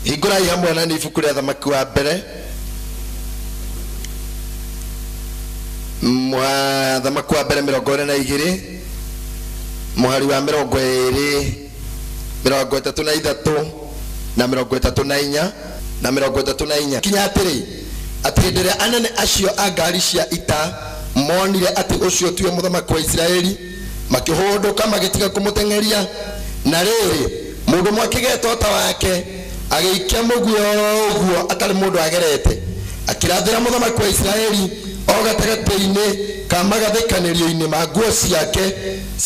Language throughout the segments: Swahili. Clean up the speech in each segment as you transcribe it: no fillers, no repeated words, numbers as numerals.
Hingũrai hamwe na ibuku rĩa Thamaki wa mbere. Thamaki wa mbere 22 mũhari wa 20 33 na 34 na 34 kinya atĩrĩ atĩ hĩndĩ ĩrĩa anene acio a ngari cia ita monire atĩ ũcio tiwe mũthamaki wa Isiraeli makĩhũndũka magĩtiga kũmũteng'eria, na rĩrĩ mũndũ mwakĩgeta ũta wake agĩikia mũguo ũguo atarĩ mũndũ agerete, akĩrathĩra mũthamaki wa Isiraeli o gatagatĩ-inĩ ka magathĩkanĩrio-inĩ ma nguo ciake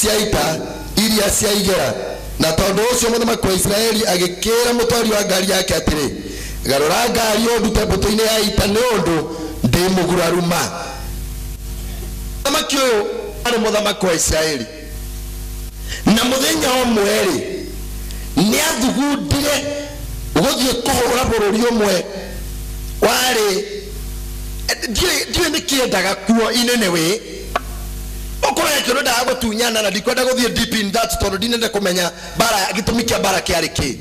cia ita iria ciaigera. Na tondũ ũcio mũthamaki wa Isiraeli agĩkĩra mũtwari wa ngari yake atĩrĩ, garũra ngari ũndute mbũtũ-inĩ ya ita nĩ ũndũ ndĩ mũguraru ma. Mũthamaki ũyũ arĩ mũthamaki wa Isiraeli, na mũthenya ũmwe-rĩ nĩ athugundire gũthiĩ kũhũra bũrũri ũmwe warĩ ndiũĩ nĩ kĩendaga kuo inene wĩ ũkorwo kĩrĩa ndaga gũtunyana na ndikwenda gũthiĩ deep in that tondũ ndinenda kũmenya bara gĩtũmi kĩa bara kĩarĩ kĩ.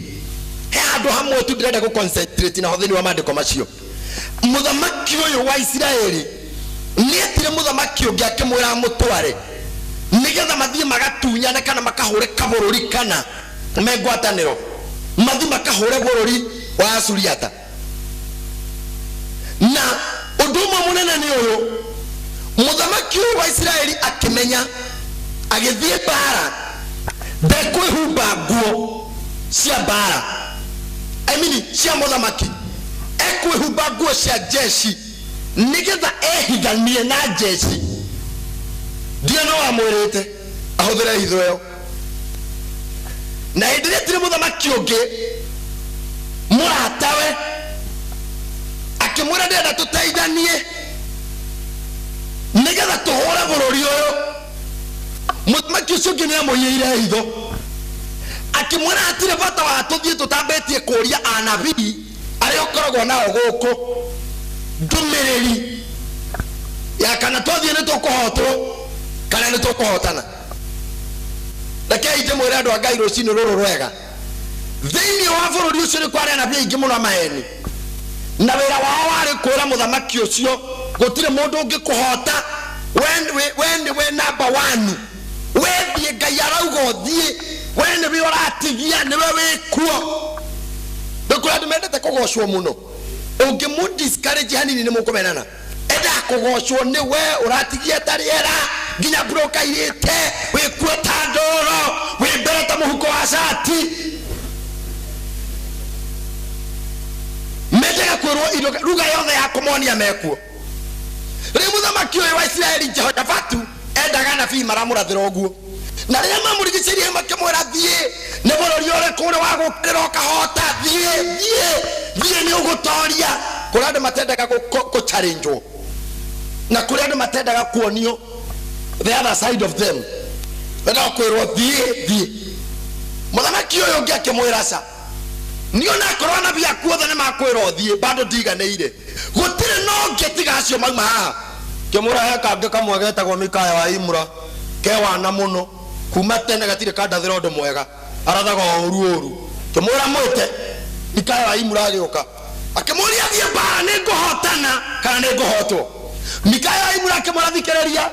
He handũ hamwe tu ndĩrenda gũconcentrate na hũthĩri wa maandĩko macio. Mũthamaki ũyũ wa Isiraeli nĩetire mũthamaki ũngĩ akĩmwĩra mũtware nĩgetha mathiĩ magatunyane kana makahũre kabũrũri kana megwatanĩro mathiĩ makahũre bũrũri wa Suriata. Na ũndũ ũmwe mũnene nĩ ũyũ, mũthamaki ũyũ wa Isiraeli akĩmenya agĩthiĩ bara ndekwĩhumba nguo cia bara, cia mũthamaki, ekwĩhumba nguo cia jeshi nĩgetha ehithanie na jeshi. Ndiyo no amwĩrĩte ahũthĩre hitho ĩyo, na hĩndĩ ĩrĩa tiri mũthamaki ũngĩ mũratawe akĩmwĩra ndĩrenda tũteithanie nĩgetha tũhũre bũrũri ũyũ. Mũthamaki ũcio ũngĩ nĩamũiyĩire hitho akĩmwĩra hatirĩ bata wa tũthiĩ tũtambĩtie kũũria anabii arĩa ũkoragwo nao gũkũ ndũmĩrĩri ya kana twathiĩ nĩ tũkũhotwo kana nĩ tũkũhotana. Rekei ndĩmwĩre andũ a Ngai rũciinĩ rũrũ rwega, thĩinĩ wa bũrũri ũcio nĩ kwarĩ anabii aingĩ mũno maheni, na wĩra wao warĩ kwĩra mũthamaki ũcio gũtirĩ mũndũ ũngĩkũhota, we number 1, wethiĩ Ngai arauga ũthiĩ, we nĩwe ũratigia, nĩwe wĩkuo. Ndũkũrĩa andũ mendete kũgocwo mũno, ũngĩmũdiscourage hanini nĩ mũkũmenana. Enda kũgocwo nĩ we ũratigia ta rĩera nginya broka irĩte, wĩkuo ta ndoro, wĩmbere ta mũhuko wa cati. Mendega kwĩrwo ruga yothe ya kũmonia mekuo. Rĩu mũthamaki ũyũ wa Isiraeli Jehoshafatu endaga nabii maramũrathĩra ũguo, na rĩrĩa mamũrigicĩirie makĩmwĩra thiĩ nĩ bũrũri ũrĩkũ ũrĩ wa gũkĩra ũkahota, thiĩ nĩ ũgũtoria. Kũrĩ andũ matendaga gũchallengewo na kũrĩ andũ matendaga kuonio the other side of them, wenda kwĩrwo thiĩ. Mũthamaki ũyũ ũngĩ akĩmwĩra ca niyo na korwo nabii akuothe nĩ makwĩrwo thiĩ bado ndiganĩire, gũtirĩ no ngĩtiga acio mauma haha. Kĩmũra he kangĩ kamwe getagwo Mikaya wa Imura kewana mũno kuma tene gatirĩ kandathĩra ũndũ mwega, arathaga ũru. Kĩmũra mwĩte Mikaya wa Imura agĩũka akĩmũria thiĩ bara nĩ ngũhotana kana nĩ ngũhotwo. Mikaya wa Imura akĩmwĩra thikĩrĩria,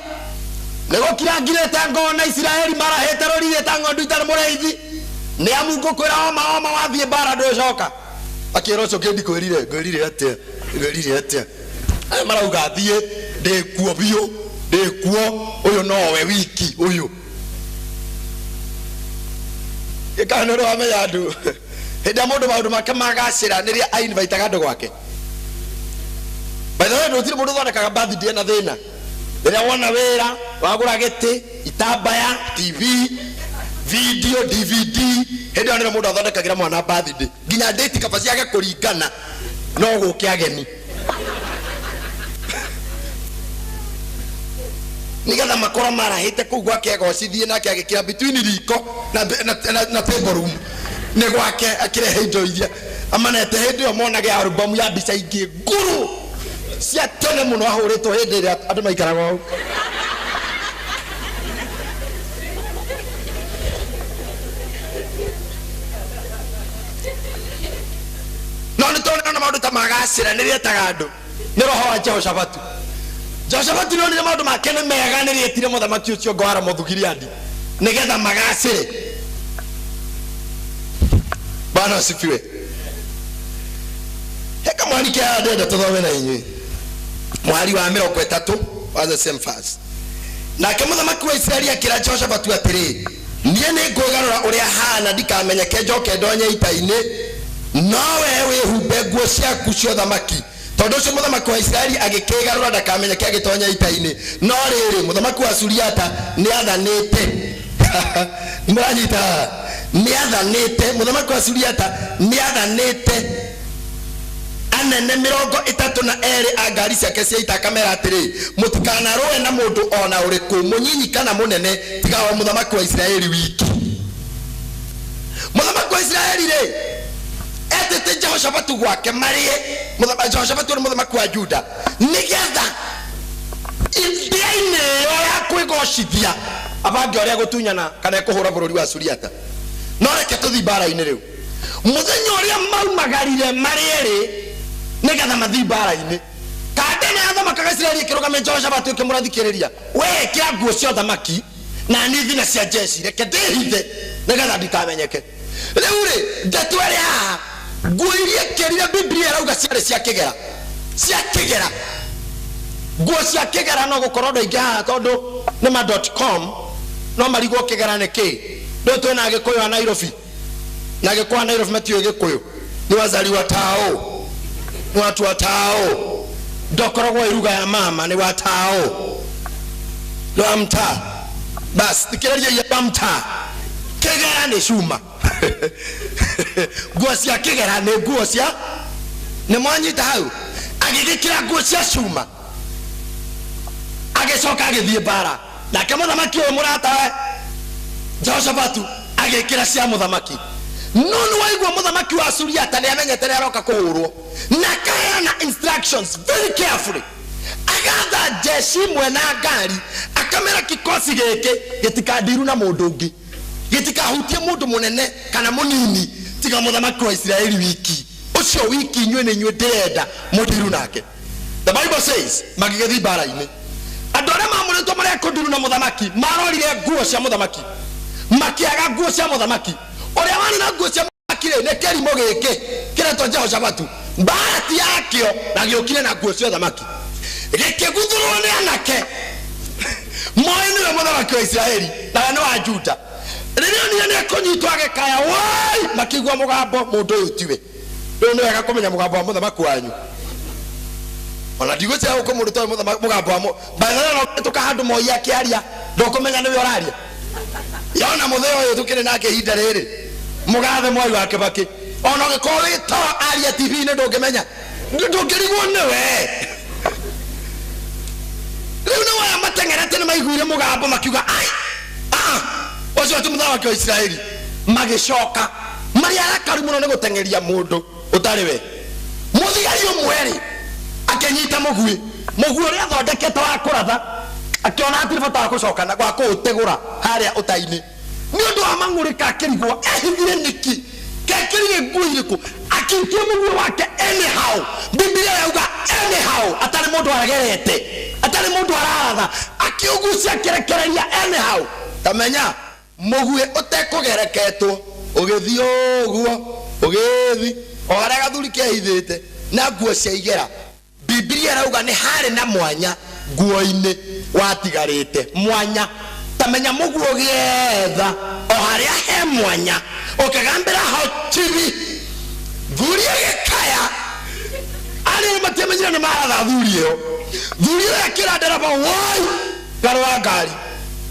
nĩgũkira ngirĩte ngona Isiraeli marahĩte rũriĩ ta ng'ondu itarĩ mũrĩithi, nĩ amu ngũkwĩra oma wathiĩ bara ndũcoka. Akĩĩra ũcio kĩndi ngwĩrire atĩa marauga thiĩ, ndĩkuo biũ, ndĩkuo, ũyũ nowe wiki ũyũ. Gĩkano nĩ wamenya andũ hĩndĩ ya mũndũ maũndũ make magacĩra nĩrĩa ainvitaga andũ gwake. By the way, gũtirĩ mũndũ thondekaga birthday na thĩna. Rĩrĩa wona wĩra wagũra gĩtĩ, itambaya, TV, video, DVD, hĩndĩ ĩyo nĩrĩo mũndũ athondekagĩra mwana birthday, nginya date kaba ciage kũringana no gũke ageni. Nĩgetha makorwo marahĩte kũu gwake agocithie nake agĩkĩra between riko na table room nĩ gwake akĩrehe indo iria amanete. Hĩndĩ ĩyo monage album ya mbica ingĩ nguru cia tene mũno ahũrĩtwo hĩndĩ ĩrĩa andũ maikaraga hau. maundu ta magacira ni rietaga andu ni roho wa Jehoshaphat no ni maundu make ni mega ni rietire muthamaki ucio Ngwara Muthugiriadi nigetha magacire. Bwana asifiwe. Heka mwanike adenda tuthome na inyui mwari wa 30 wa the same verse. Na kama muthamaki wa Israeli akira Jehoshaphat atiri niĩ nĩ ngũgarũra ũrĩa hana ndikamenyeke njoke ndonye ita-inĩ nowe wĩhumbe nguo ciaku cia ũthamaki. Tondũ ũcio mũthamaki wa Israeli agĩkĩgarũra ndakamenyeke agĩtonya ita-inĩ. No rĩrĩ mũthamaki wa Suriata nĩ athanĩte mũranyita nĩ athanĩte mũthamaki wa Suriata nĩ athanĩte anene 32 a ngari ciake cia ita kamera atĩrĩ mũtikanarũe na mũndũ ona ũrĩkũ mũnyinyi kana mũnene tiga wa mũthamaki wa Israeli wiki. Mũthamaki wa Israeli rĩ etete Jehoshaphat gwake marie mũthamaki Jehoshaphat ni mũthamaki wa Juda nigetha ithia-inĩ ya kwĩgocithia abange ũrĩa gũtunyana kana kũhũra bũrũri wa Suriata. No reke tũthi mbara-inĩ rĩu mũthenya ũrĩa maumagarire marĩrĩ nigetha mathi mbara-inĩ kadena ya thamaka Israeli kĩrũgame Jehoshaphat ũkĩmũrathikĩrĩria we kĩa nguo cia thamaki na nithi na cia jeshi reke ndĩhithe nigetha ndikamenyeke. Rĩu rĩ ndeto ĩrĩa nguo iria kĩrire Biblia ĩrauga ciarĩ cia kĩgera nguo cia kĩgera no gũkorwo ndũ ingĩ tondũ nĩ ma.com no marigwo kĩgera nĩ kĩ ndũ twĩna Gĩkũyũ wa Nairobi na Gĩkũyũ wa Nairobi matiũĩ Gĩkũyũ ni wazaliwa tao ni watu wa tao ndokoragwo iruga ya mama ni wa tao no amta bas tikiraria ya amta kĩgera nĩ cuma nguo cia kĩgera nĩ nguo cia nĩ mwanyita hau agĩgĩkĩra nguo cia cuma agĩcoka agĩthiĩ bara nake mũthamaki ũyũ mũrata Jehoshaphat agĩkĩra cia mũthamaki. None waigua mũthamaki wa Suriata nĩ amenyete nĩ aroka kũhũrwo na kaheana instructions very carefully agatha jeshi mwena ngari akamera kikosi gĩkĩ gĩtikandiru na mũndũ ũngĩ gĩtikahutie mũndũ mũnene kana mũnini tiga mũthamaki wa Israeli wiki ũcio wiki inyuĩ nĩ inyuĩ ndĩrenda mũndiru nake. The Bible says magĩgĩthi mbara-inĩ andũ arĩa mamũrĩtwo marĩa kũndiru na mũthamaki marorire nguo cia mũthamaki makĩaga nguo cia mũthamaki ũrĩa wani na nguo cia mũthamaki nĩ kĩrimũ gĩkĩ kĩretwo Jehoshaphat mbara ti yakĩo na gĩũkire na nguo cia ũthamaki gĩkĩguthũrwo nĩ anake moĩ nĩwe mũthamaki wa Israeli na nĩ wa Juda. Rĩrĩa nĩ kũnyitwo agĩkaya wai makĩigua mũgambo mũndũ ũyũ tiwe rĩu nĩ wega kũmenya mũgambo wa mũthamaki wanyu ona ndigũtia ũkũmũruta mũgambo wa mbagana tũka handũ moia kĩaria ndũkũmenya nĩwe ũraria yona mũtheo ũyũ tũkĩrĩ nake ihinda rĩrĩ mũgathe mwai wa Kĩbakĩ ona ũgĩkorwo wĩtawa aria TV-inĩ ndũngĩmenya ndũngĩrigwo nĩwe. Rĩu nĩ waya mateng'erete nĩ maiguire mũgambo makiuga ai ũcio ti mũthamaki wa Israeli magĩcoka marĩ arakaru mũno nĩ gũteng'eria mũndũ ũtarĩ we. Mũthigari ũmwe rĩ akĩnyita mũguĩ ũrĩa athondekete wa kũratha akiona atĩ bata wa gũcoka na gwa kũũtegũra harĩa ũta-inĩ nĩ ũndũ wa mang'ũrĩ kakĩrigwo ehithire nĩki gekĩrire nguo irĩkũ akĩikia mũguĩ wake anyhow. Biblia yauga anyhow atarĩ mũndũ aragerete atarĩ mũndũ araratha akĩũgucia kĩrekereria anyhow. Tamenya mũguĩ ũtekũgereketwo ũgĩthiĩ ũguo ũgĩthi o harĩa gathuri kehithĩte na nguo cia igera. Biblia yauga nĩ harĩ na mwanya nguo-inĩ watigarĩte mwanya. Tamenya mũguĩ ũgĩetha o harĩa he mwanya ũkagambĩra hau TV thuri agĩkaya arĩa matiamenyire nĩ maratha thuri ĩyo thuri ĩyo akĩra ndereba woi garũra ngari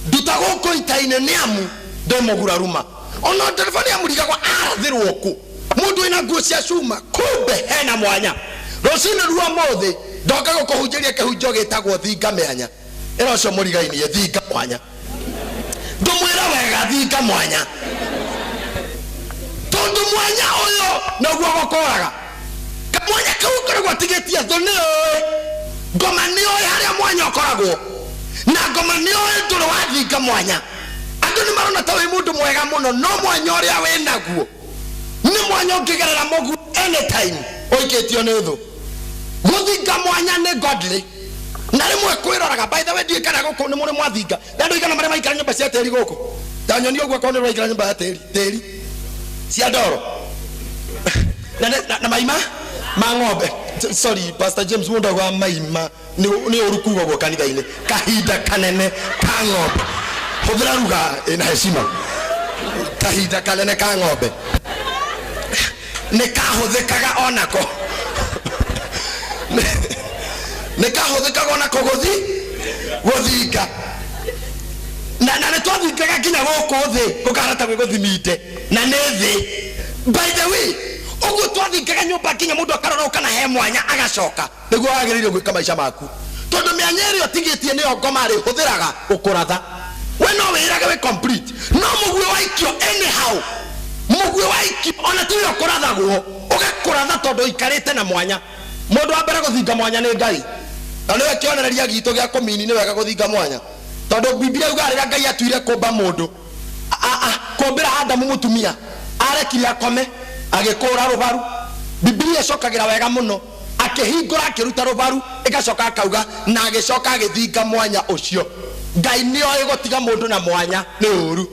nduta gũkũ ita-inĩ nĩ amu ndĩ mũguraruma ona ndereba nĩ amũrigagwo arathĩrwo kũ mũndũ wĩna nguo cia cuma kumbe hena mwanya. Rũcinĩ rwa mũthĩ ndoka gũkũhunjĩria kĩhunjio gĩtagwo thinga mĩanya ĩno ũcio mũrigainie thinga mwanya ndũmwĩra wega thinga mwanya tondũ mwanya ũyũ naguo gũkũraga kamwanya kau ũkoragwo atigĩtie thũ nĩ ngoma nĩ oĩ harĩa mwanya ũkoragwo na ngoma nĩ oĩ ndũrĩ wa thinga mwanya. Andũ nĩ marona ta wĩ mũndũ mwega mũno no mwanya ũrĩa wĩ naguo nĩ mwanya ũngĩgerera mũguĩ anytime oiketio nĩ thũ gũthinga mwanya nĩ godly na rĩmwe kwĩroraga by the way ndiĩ kana gũkũ nĩ mũrĩ mwathinga na andũ igana marĩa maikara nyũmba cia tĩri gũkũ ta nyoni ũguo kwa nĩ maikara nyũmba ya tĩri cia ndoro na maima ma ng'ombe. Sorry Pastor James wonda wa maima ni urukuga gwa kanitha-inĩ kahinda kanene ka ng'ombe hũthĩra ruga ina heshima kahinda kanene ka ng'ombe nĩ kahũthĩkaga onako nĩ kahũthĩkaga onako gũthinga na nĩ twathingaga nginya gũkũ thĩ gũkarata gwĩgũthimite na nĩ thĩ. By the way ugu twathingaga nyũmba nginya mũndũ akarora kana he mwanya agacoka nĩguo wagĩrĩire gwĩka maica maku tondũ mĩanya ĩrĩa ũtigĩtie nĩyo ngoma hũthĩraga gũkũratha we no wĩrage we complete no mũguĩ waikio anyhow mũguĩ waikio ona tiwe ũkũrathagwo ũgakũratha tondũ ikarĩte na mwanya. Mũndũ wa mbere gũthinga mwanya nĩ Ngai na nĩwe kĩonereria gitũ gĩa kũmini nĩ wega gũthinga mwanya tondũ Biblia yuga rĩrĩa Ngai atuire kũmba mũndũ kũmbĩra Adamu mũtumia arekire akome agĩkũra rũbaru. Biblia ĩcokagĩra wega mũno akĩhingũra akĩruta rũbaru ĩgacoka akauga na agĩcoka agĩthinga mwanya ũcio. Ngai nĩoĩ gũtiga mũndũ na mwanya nĩ ũru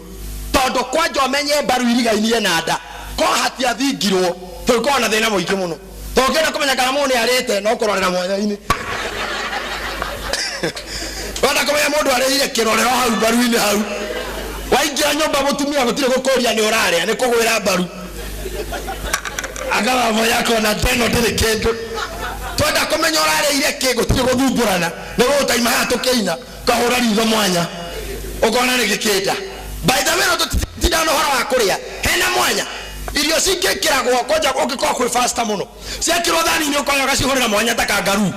tondũ kwanja ũmenye mbaru irigainie na nda ko hatiathingirwo tũkorwo na thĩna mũingĩ mũno tũngĩenda kũmenya kana mũndũ nĩ arĩte no kũrorera mwanya-inĩ wenda kũmenya mũndũ arĩire kĩrorero hau mbaru-inĩ hau waingĩra nyũmba mũtumia gũtirĩ gũkũria nĩ ũrarĩa nĩ kũgwĩra mbaru agawa moyako na teno ndĩrĩ kĩndũ twenda kũmenya ũrarĩire kĩ gũtirĩ gũthumbũrana nĩ gũtaima haha tũkĩina kahũra ritho mwanya ũkona nĩ gĩkĩnda. By the way no tũtindana ũhoro wa kũrĩa hena mwanya irio cingĩkĩragwo kwanja ũngĩkorwo kwĩ fasta mũno ciakĩrwo thani-inĩ ũkoya ũgacihũrĩra mwanya ta kangaru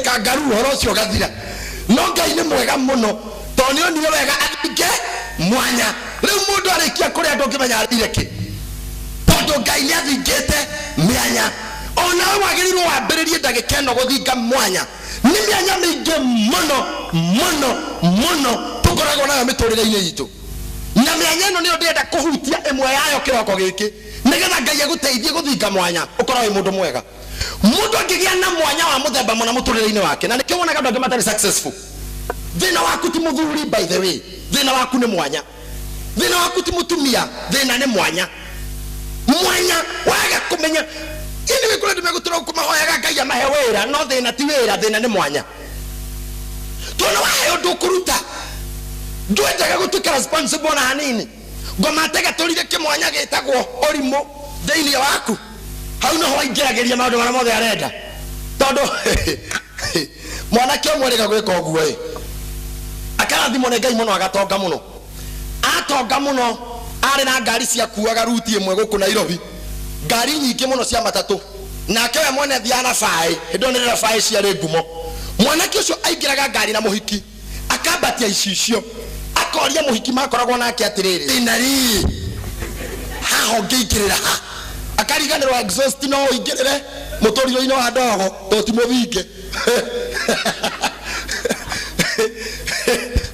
kangaru ũhoro ũcio ũgathira. No Ngai nĩ mwega mũno tondũ nĩonire wega athinge mwanya. Rĩu mũndũ arĩkia kũrĩa andũ ũngĩmenya arĩire kĩ tondũ Ngai nĩ athingĩte mĩanya. Onawe wagĩrĩirwo wambĩrĩrie ndagĩka ĩno gũthinga mwanya. Nĩ mĩanya mĩingĩ mũno mũno mũno tũkoragwo nayo mĩtũrĩre-inĩ itũ na mĩanya ĩno nĩyo ndĩrenda kũhutia ĩmwe yayo kĩroko gĩkĩ nĩgetha Ngai agũteithie gũthinga mwanya ũkorwo wĩ mũndũ mwega. Mũndũ angĩgĩa na mwanya wa mũthemba mũna mũtũrĩre-inĩ wake na nĩkĩo wonaga andũ angĩ matarĩ successful. Thĩna waku ti mũthuri by the way thĩna waku nĩ mwanya. Thĩna waku ti mũtumia thĩna nĩ mwanya. Mwanya waga kũmenya ini wikũrĩa ndĩmegũtũra kũmahoyaga Ngai amahe wĩra no thĩna ti wĩra thĩna nĩ mwanya. Tona waheo ndũkũruta ndwendaga gũtuĩka responsible na hanini ngoma tega tũrire kĩmwanya gĩtagwo ũrimũ thĩinĩ waku hau noho waingĩragĩria maũndũ marĩa mothe arenda tondũ mwanake ũmwe rĩga gwĩka ũguo akarathimwo nĩ Ngai mũno agatonga mũno atonga mũno arĩ na ngari cia kuaga ruti ĩmwe gũkũ Nairobi ngari nyingĩ mũno cia matatũ nake we mwene thiaga na baĩ hĩndĩ nĩ rĩra baĩ ciarĩ ngumo. Mwanake ũcio aingĩraga ngari na mũhiki akambatia icicio akoria mũhiki makoragwo nake atĩrĩrĩ inari haha ũngĩingĩrĩra ha akariganĩrwo exhaust no ũingĩrĩre mũtũriro-inĩ wa ndogo to ti mũthinge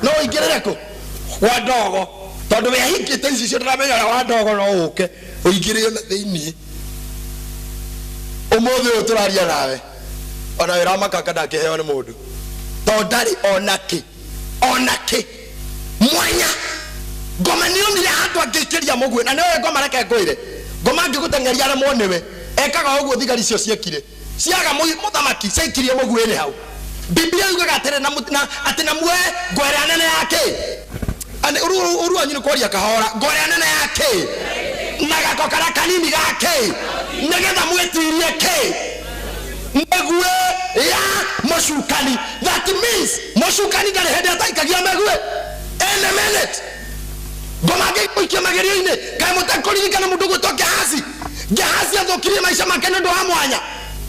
no ũingĩrĩre kũ wa ndogo tondũ we ahingĩte icicio ndĩramenya wa ndogo no ũke ũingĩrĩre na thĩinĩ. Ũmũthĩ ũyũ tũraria nawe ona wĩra makaka ndakĩheo nĩ mũndũ tondũ ndarĩ onakĩ mwanya. Ngoma nĩonire handũ angĩikĩria mũguĩ na nĩwe ngoma reke ngwĩre ngoma angĩgũteng'eria aremwo nĩwe ekaga ũguo thigari icio ciekire ciaga mũthamaki ciaikirie mũguĩ-inĩ hau. Biblia yugaga atĩ na muoe ngwere nene yake uru wanyu nĩ kwaria kahora ngwere nene yake na gako kara kanini gake nĩgetha mwĩtirie kĩ mũguĩ ya mũcukani. That means mũcukani ndarĩ hĩndĩ ataikagia mũguĩ in a minute. Ngoma ngĩikia magerio-inĩ kaĩ mũtakũririkana mũndũ gwĩtwo Gehazi athũkirie maica make nĩ ũndũ wa mwanya.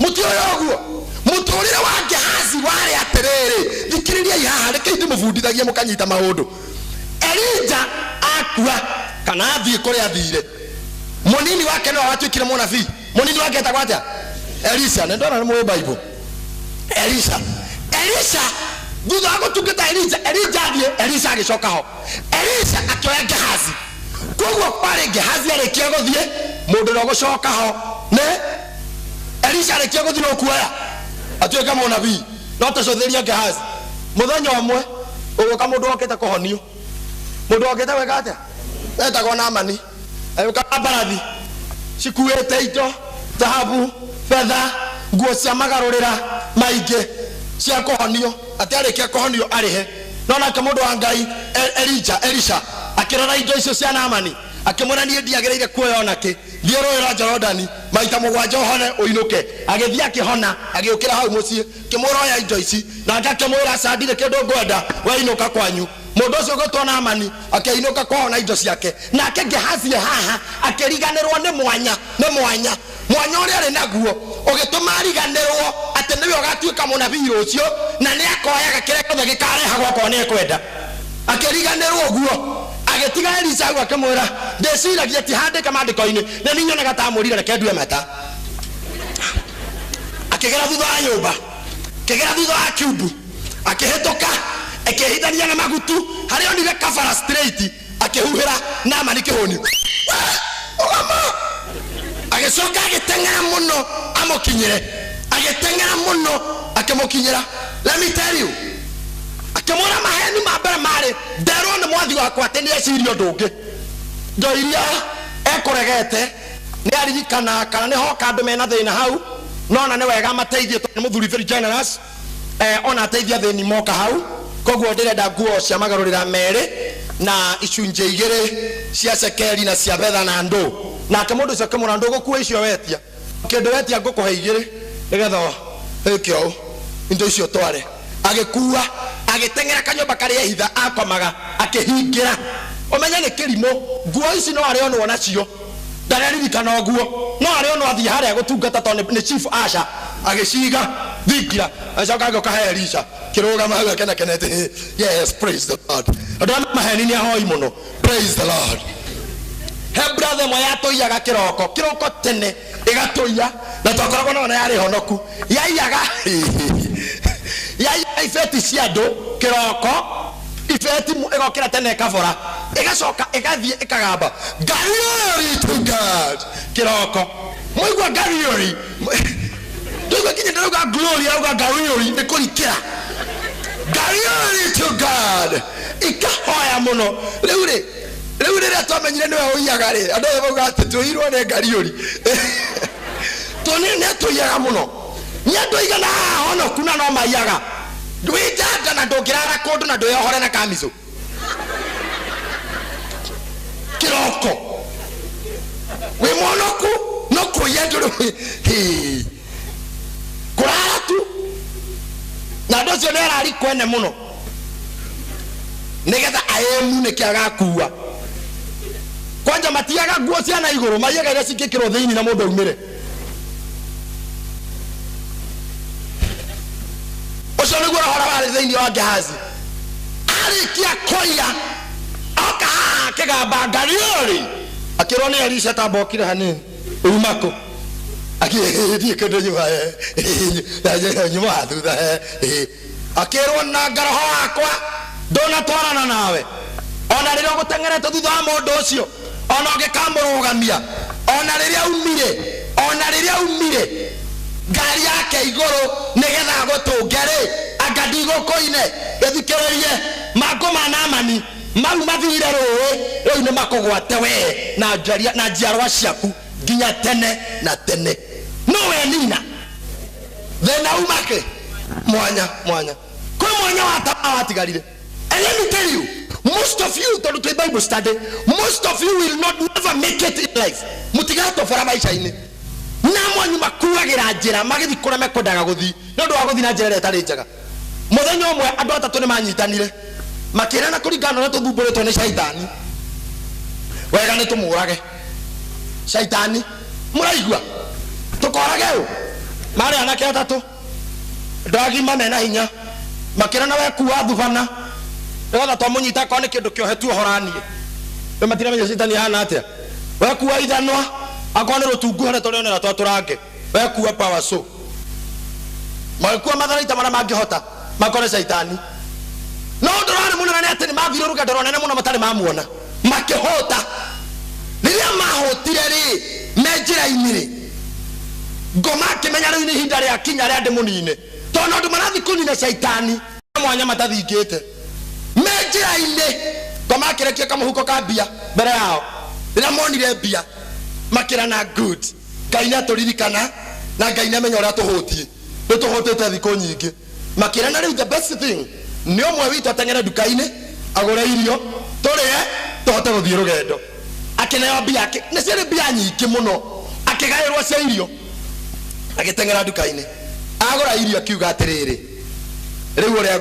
Mũtioĩ ũguo mũtũrĩre wa Gehazi warĩ atĩrĩrĩ thikĩrĩriai haha reke ndĩmũbundithagie mũkanyita maũndũ. Elija akua kana athiĩ kũrĩa athire mũnini wake nĩwe watuĩkire mũnabii. Mũnini wake etagwo atĩa? Elisha. Nĩ ndona nĩ mũĩ Bible. Elisha thutha wa gũtungata Elija athiĩ Elisha agĩcoka ho. Elisha akĩoya Gehazi koguo kwarĩ Gehazi arĩkia gũthiĩ mundu no gucoka ho ne Elisha rekia guthiro kuoya atuika kama unabii no tacothiria Gehazi muthenya umwe uguka mundu okete kuhonio mundu okete wega atia etagwo Naamani ayuka barathi cikuite indo dhahabu fedha nguo cia magarurira maingi cia kuhonio atiarikia kuhonio arihe no nake mundu wa Ngai Elisha akirora indo icio cia Naamani akimwira nie ndiagereire kuoya onake thie roera Jorodani maita mugwanja hone uinuke agithie akihona agiukira hau mucii kimwira indo ici na ngakimwira sandire kindu ngwenda wainuka kwanyu mundu ucio gutwa Naamani akiinuka kuona indo ciake nake Gehazi haha akiriganirwo ni mwanya uria ari naguo ugituma ariganirwo ati niwe ugatuika munabii ucio na ni akoyaga kire gothe gikarehagwo ko ni ekwenda akiriganirwo guo agetiga Elisha akamwira ndeciragia ti handika mandiko-ini na ninyonaga ta murire reke ndue mata akigera thutha wa nyumba kigera thutha wa kiubu akihetoka akihithania na magutu hari onire kafara straight akihuhira Naamani kihoni ogama agicoka agitengera muno amukinyire agitengera muno akimukinyira. Let me tell you, akimwira maheni mambere mari ndero ni mwathi wakwa ati ni ecirio ndungi ndo iria ekuregete ni aririkana kana ni hoka andu mena thina hau no na ni wega mateithie to muthuri very generous ona ateithia thini moka hau koguo ndirenda nguo cia magarurira mere na icunje igiri cia cekeri na cia betha na ndu na ke mundu cio kimura ndu gukua icio wetia kindu wetia ngukuhe igiri nigetha ekio indo icio tware agikuwa agitengera kanyumba kari ehitha akomaga akihingira omenya ni kirimo nguo ici no ario no nacio ndareririkana guo no ario no athie haria gutungata to ni chief Asha agiciga thigira acoka agoka he Elisha kirugama hau akena kenete yes praise the Lord adama maheni ni ahoi muno praise the Lord he brother moya toiyaga kiroko tene igatoiya na tokoragwo no na yari honoku yaiyaga ifeti ciando kiroko ifeti igokira tene kavora igacoka igathie ikagamba glory to God kiroko moigwa glory ndugu kinyi ndugu glory au glory ni kurikira glory to God ikahoya muno riu rira twamenyire niwe uiyaga ri andu bauga ati tuirwo ne glory toni ne tuiyaga muno nyandu igana hono kuna no maiyaga ndwitanda na ndungirara kundu na nduyohore na kamizo kiroko we monoku no kuyendu kurara tu na ndocio ne arari kwene muno nigetha aemu ne kiaga kuwa kwanja matiaga nguo cia na iguru maiyaga iria cingikirwo thiini na mundu umire ucio niguo hora wari thiini wa Gehazi arikia koya oka kigamba ngariori akirwo ni Elisha tambokire hanini umako akithie kindu nyuma thutha akirwo na ngaraho wakwa ndona twarana nawe ona riria gutengerete thutha wa mundu ucio ona ngikamurũgamia ona riria umire ngari yake iguru nigetha gutungere anga ndigũkũine githikiririe mago ma Naamani mau mathire riu ni makugwate we na njiarwa ciaku nginya tene na tene no we nina thina umake mwanya kwa mwanya watigarire. And let me tell you, most of you to the Bible study, most of you will not never make it in life. Mutigato fora maisha ini na mwanyu makuagira njira magithi kura mekodaga guthi no ndo waguthi na njira etari njega muthenya umwe andu atatu ni manyitanire makirana kuringana na tuthumburitwo ni shaitani wega ni tumurage shaitani muraigua tukorage u mari anake atatu ndagi mena hinya makirana we kuwa thubana wega to munyita ko ni kindu kiohetu horani we matira me shaitani hana atia we kuwa ithanwa akone rutungu hana tone na twaturange we kuwa power so malikuwa madharaita mara mangihota makone shaitani no ndorane muno na ati ni mathiro ruga ndorone muno matari mamuona makihota riria mahotire ri menjira inire ngoma kimenya ri ni hinda ria kinya ria ndimunine tono ndu marathi kunina shaitani mwanya matathingite menjira ine ngoma kirekia kamuhuko ka bia mbere yao riria monire bia makira na good Ngai aturirikana na Ngai amenya uria tuhutie nituhotete thiko nyingi makira na riu the best thing ni omwe witu atengere duka-ini agure irio turie tuhote guthie rugendo akineo bia ake ni ciari bia nyingi muno akigairwo cia irio agitengera duka-ini agura irio akiuga atiriri riu uria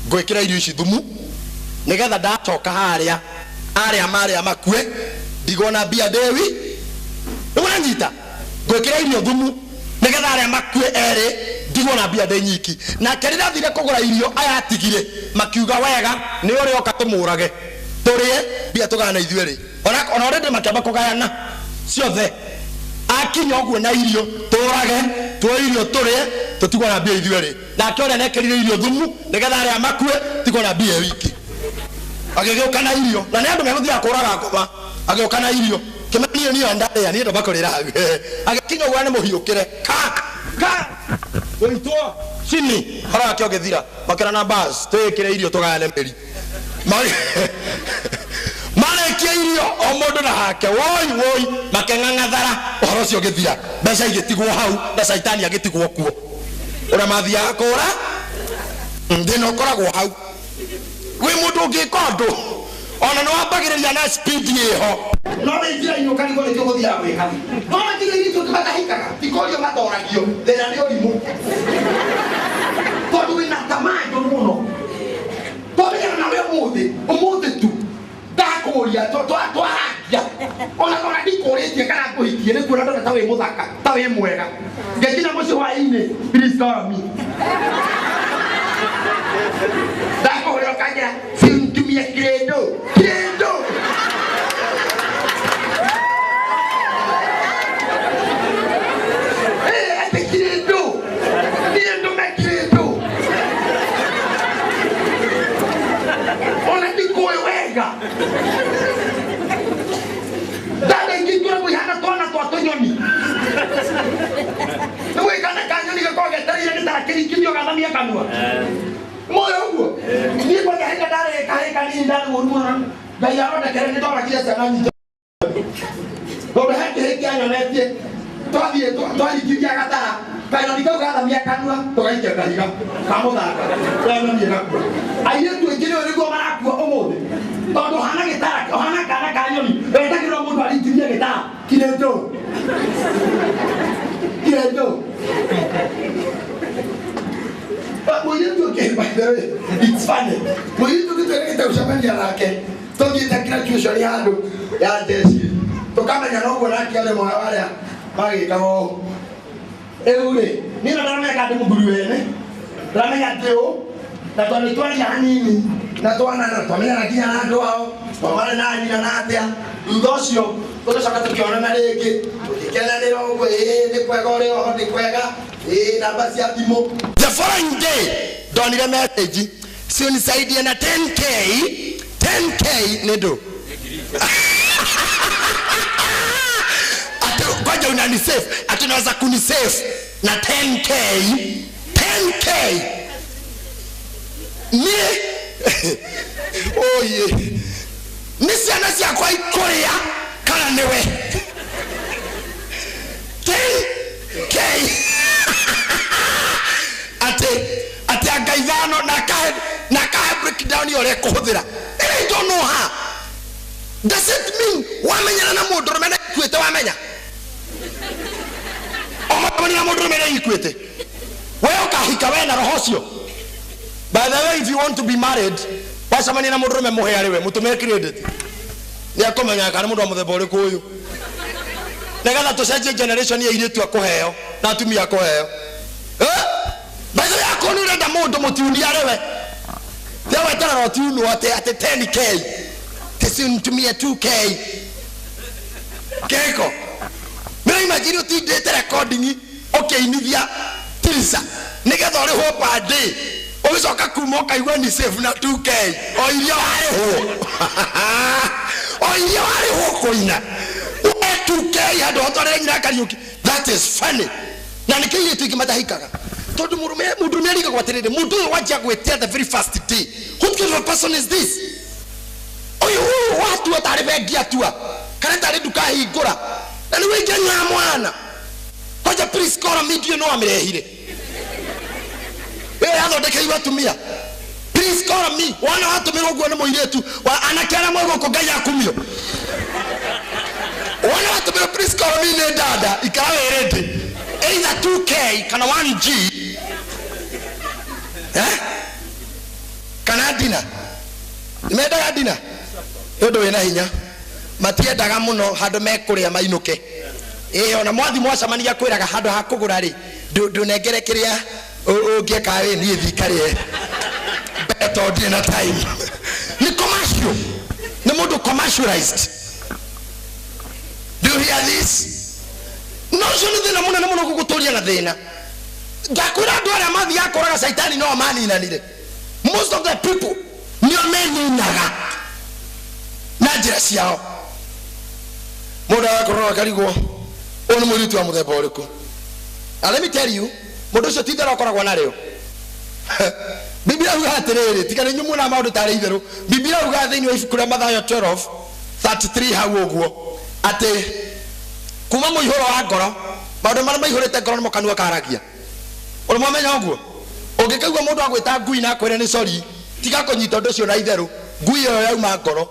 ngwikira irio ici thumu nigetha ndacoka haria maria makue ndigona bia dewi nimuranyita ngwikira irio thumu nigetha aria makue eri ndigona bia de nyiki na kerira thire kugura irio aya atigire makiuga wega ni uri oka tumurage turie bia tugana ithueri ona already makamba kugayana ciothe akinya oguo na irio turage twa irio turie tutigona bia ithueri na akiona nekerire irio thumu nigetha aria makue tigona bia wiki agigeuka na irio na ni andu meguthia kuraga ngoma ageuka na irio kimani ni andare ni ndo bakorera agikinya uguo ni muhiukire ka Oito chini hara kyo gethira makira na bus twekire irio tugane meri mane kia irio o mundu na hake woi makengangathara horo cio gethira mbeca igitigwo hau na shaitani agitigwo kuo ura mathia akora ndino koragwo hau wi mundu ngikondo ona no ambagiriria na speed yeho no njira ino kani gole kyo guthia weka no njira ino tubatahikaga tikorio matoragio thera ni orimu tondu wina tamayo muno tobera na we umuthi tu ndakuria twarangia ona ndikuritie kana kuhikie ni kuona ndona tawe muthaka tawe mwega ngekina mucio wa ine please call me ndakuria kanya simtumie credo dada ngitura kuhana tona twa nyoni niwe kana kanyoni gakoge tarire ni tarakiri kibyo gathania kanwa moyo huo ni kwa heka dare kaheka ni ndani urumuna Ngai aronda kere ni tora kile sana ni ndo heke anyonetie twali kibya gatara kana nikau gathania kanwa togaike kahiga kamuthaka kana ni gakua aire tu ngire uri go marakua umuthi tondu hana gitara hana kana kanyoni wendagirwo mundu aringirie gitara kireto moyo tu ke by the way it's funny moyo tu kitu ushamani yake togiita graduation yandu ya desi tokamenya no gona kiale mwawale magi kago eure nina ndamenya kadi muguru wene ndamenya teo na twani hanini na twana na twamenya na kinya na ndo ao twamana na nyina na atia ndocio tucoka tukiona na rigi tukikena ni rongo ni kwega uri o ni kwega namba cia thimo the following day donire message si unisaidie na 10k nedo kwaje unani save atunaweza kuni save na 10k ni oye nisi anasi akwa ikoria kana newe 10k ate agaithano na ka breakdown yore kuhuthira I don't know how does it mean wamenyana na mundu rumene kwete wamenya omanya mundu rumene ikwete wewe ukahika wewe na roho cio. By the way, if you want to be married wasamani na mundu rume muhe ariwe mutume credit ni akomenya kana mundu amutheba uri kuyu negatha tucenjie generation ya iritu akuheo na atumia akuheo bazo yako ni renda mundu mutiundi ariwe tewe tara rotiunu ate 10k tesunitumia 2k keko mimi imagine uti date recording okay nivia tilsa negatha uri ho per day obisoka kumoka igwa ni save na 2k o irio ari ho oirie wari hukoina uetuke ya ndotore nyina Kariuki. That is funny. Na nikiye tu kimatahikaga tondu mundu neriga gwatirire mundu uyu wajia gwetia the very first day. What kind of person is this? Oyu watu atari begia tua kana tari duka higura na ni wege nya mwana kwaja please call me dio no amirehire athondeke iwatumia please call me wana watumira guo ni muiretu anakera mwego ko Ngai akumio wana watumira please call me ne dada ikawe ready either 2K kana 1G kana dina nimeda dina yodo wena hinya matiendaga muno handu mekuria mainuke ona mwathi mwacamania kwiraga handu hakugura ri ndunengere kiria ungieka we ni thikarie beto dina time ni commercial ni mundu commercialized. Do you hear this? No shoni thina muno na muno guguturia na thina ngakwira andu aria mathi akoraga saitani no maninanire. Most of the people nio meninaga na njira ciao. Mundu akorora karigwo onu muritu wa muthemba uriku. And let me tell you, mundu ucio tithera akoragwo nario. Biblia uga atiriri tikane nyumu na maundu tari itheru. Biblia uga thiini wa ibuku ria Mathayo 12:33 hau uguo ati kuma muihuro wa ngoro maundu maria maihurite ngoro nimo kanua karagia. Uri mwamenya uguo ungikaigua mundu agwita ngui na akwire ni sorry tiga kunyita undu ucio na itheru ngui iyo yauma ngoro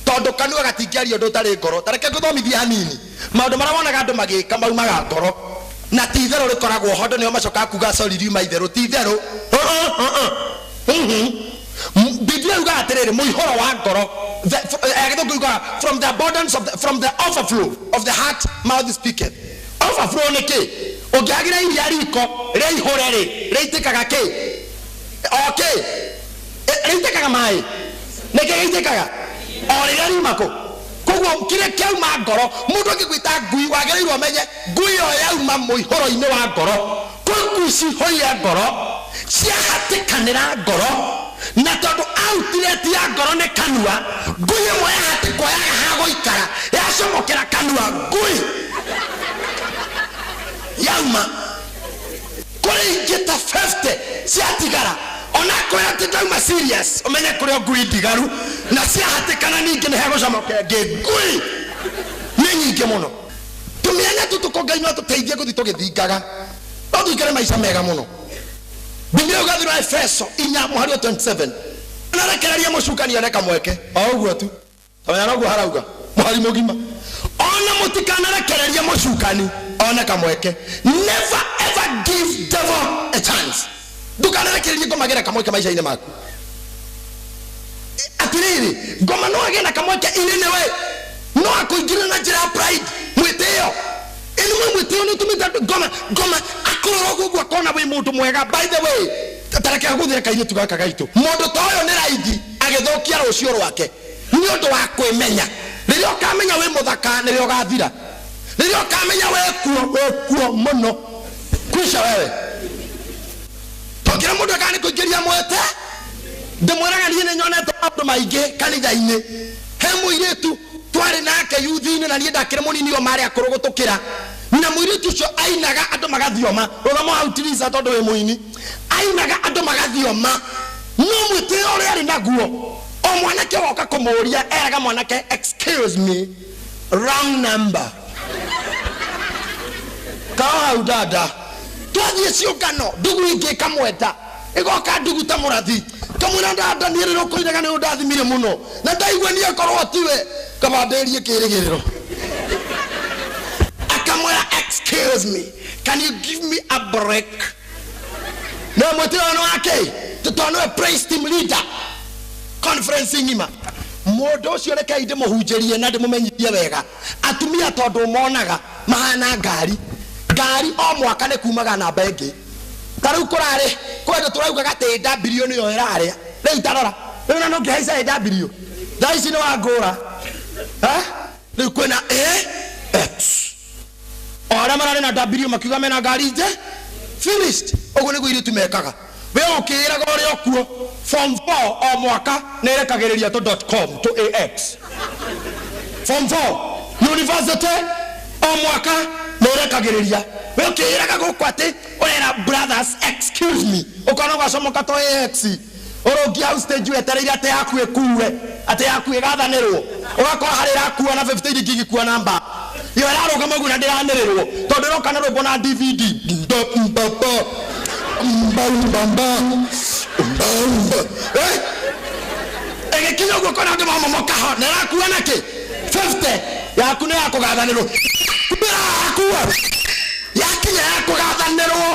tondu kanua gatingiaria undu utari ngoro tareke guthomithia hanini maundu maria wonaga andu magika maumaga ngoro na ti itheru rikoragwo hondo nio macoka kuga sorry riuma itheru ti itheru. Biblia uga atiriri muihoro wa ngoro from the abundance of from the overflow of the heart mouth speaketh. Overflow ni ki ungiagira iria riko reihore ri reitikaga ki okay reitikaga mai neke reitikaga ori rimako koguo kire kiauma ngoro mundu angigwita ngui wagereirwo amenye ngui yo yauma muihoro-ini wa ngoro kuguci hoia ngoro ciahatikanira ngoro na tondu outlet ya ngoro ni kanua ngui imwe yahatikwo yaga ha guikara yacomokera kanua ngui yauma kuri ingita 50 ciatigara ona kwira titauma serious umenye kuri ngui ndigaru na ciahatikana ningi ni hegucomokera ngui ni nyingi muno tumianya tutuko Ngai no tuteithie guthi tugithingaga no tuikare maisha mega muno. Biblia ugathira Efeso 4:27 narekereria mucukani areka mweke oguo tu tonya noguo harauga mwari mugima ona mutikanarekereria mucukani ona kamweke. Never ever give devil a chance. Ndukanarekereria ngomagera kamweke maisha-ini maku atiriri ngoma no agena kamweke inene we no akuingira na njira pride mwiteo inu mwiteo ni tumita ngoma akororo gugu akona we mundu mwega. By the way tareke guthira kaini tugaka gaitu mundu toyo ni raithi agithokia rucio rwake ni undu wa kwimenya. Riria ukamenya we muthaka nirio ugathira riria ukamenya we kuo muno kwisha wewe tokira mundu akani kuingiria mwete ndimwiraga ni nyonete andu maingi kanitha-ini he muiritu twari nake yuthi-ini na nie ndakire munini o mari akurugutukira na muiritu ucio ainaga andu magathioma ruthamo hautiriza tondu we muini ainaga andu magathioma no mwite uri ari naguo o mwanake woka kumuria eraga mwanake excuse me wrong number kawa udada twathie ciungano ndugu ingi kamweta igoka ndugu ta murathi kamwira ndada ni riro kuiraga ni undathimire muno na ndaigua ni akorwo tiwe kabanderie kirigiriro akamwira excuse me can you give me a break na mwete ono wake tutonwe praise team leader conference ngima mundu ucio reke inde muhunjirie na ndimumenyithie wega atumia tondu monaga mahana ngari o mwaka ne kumaga namba ingi tariu kurari kwenda turauga gati W yo iraria riu tarora riu no ngihaica W thaici ni wangura riu kwena X ora marari na W makiuga mena ngari nje finished oguo niguo iritu mekaga we ukiraga uri okuo form 4 o mwaka nerekagiriria to .com to AX form 4 university o mwaka norekagiriria we ukiraga gukwate orera brothers excuse me ukona gwacomoka to ex orogia stage wetereire ate yaku ekuwe ate yaku igathanirwo ugakora harira kuwa na 50 gigi kuwa namba yo araroga magu na ndiranirwo tondu roka na robo na DVD kiyo go kona ndo mama mokaho na rakuwa nake 50 yaku ne yakugathanirwo kubira akuwa yakinya yakugathanirwo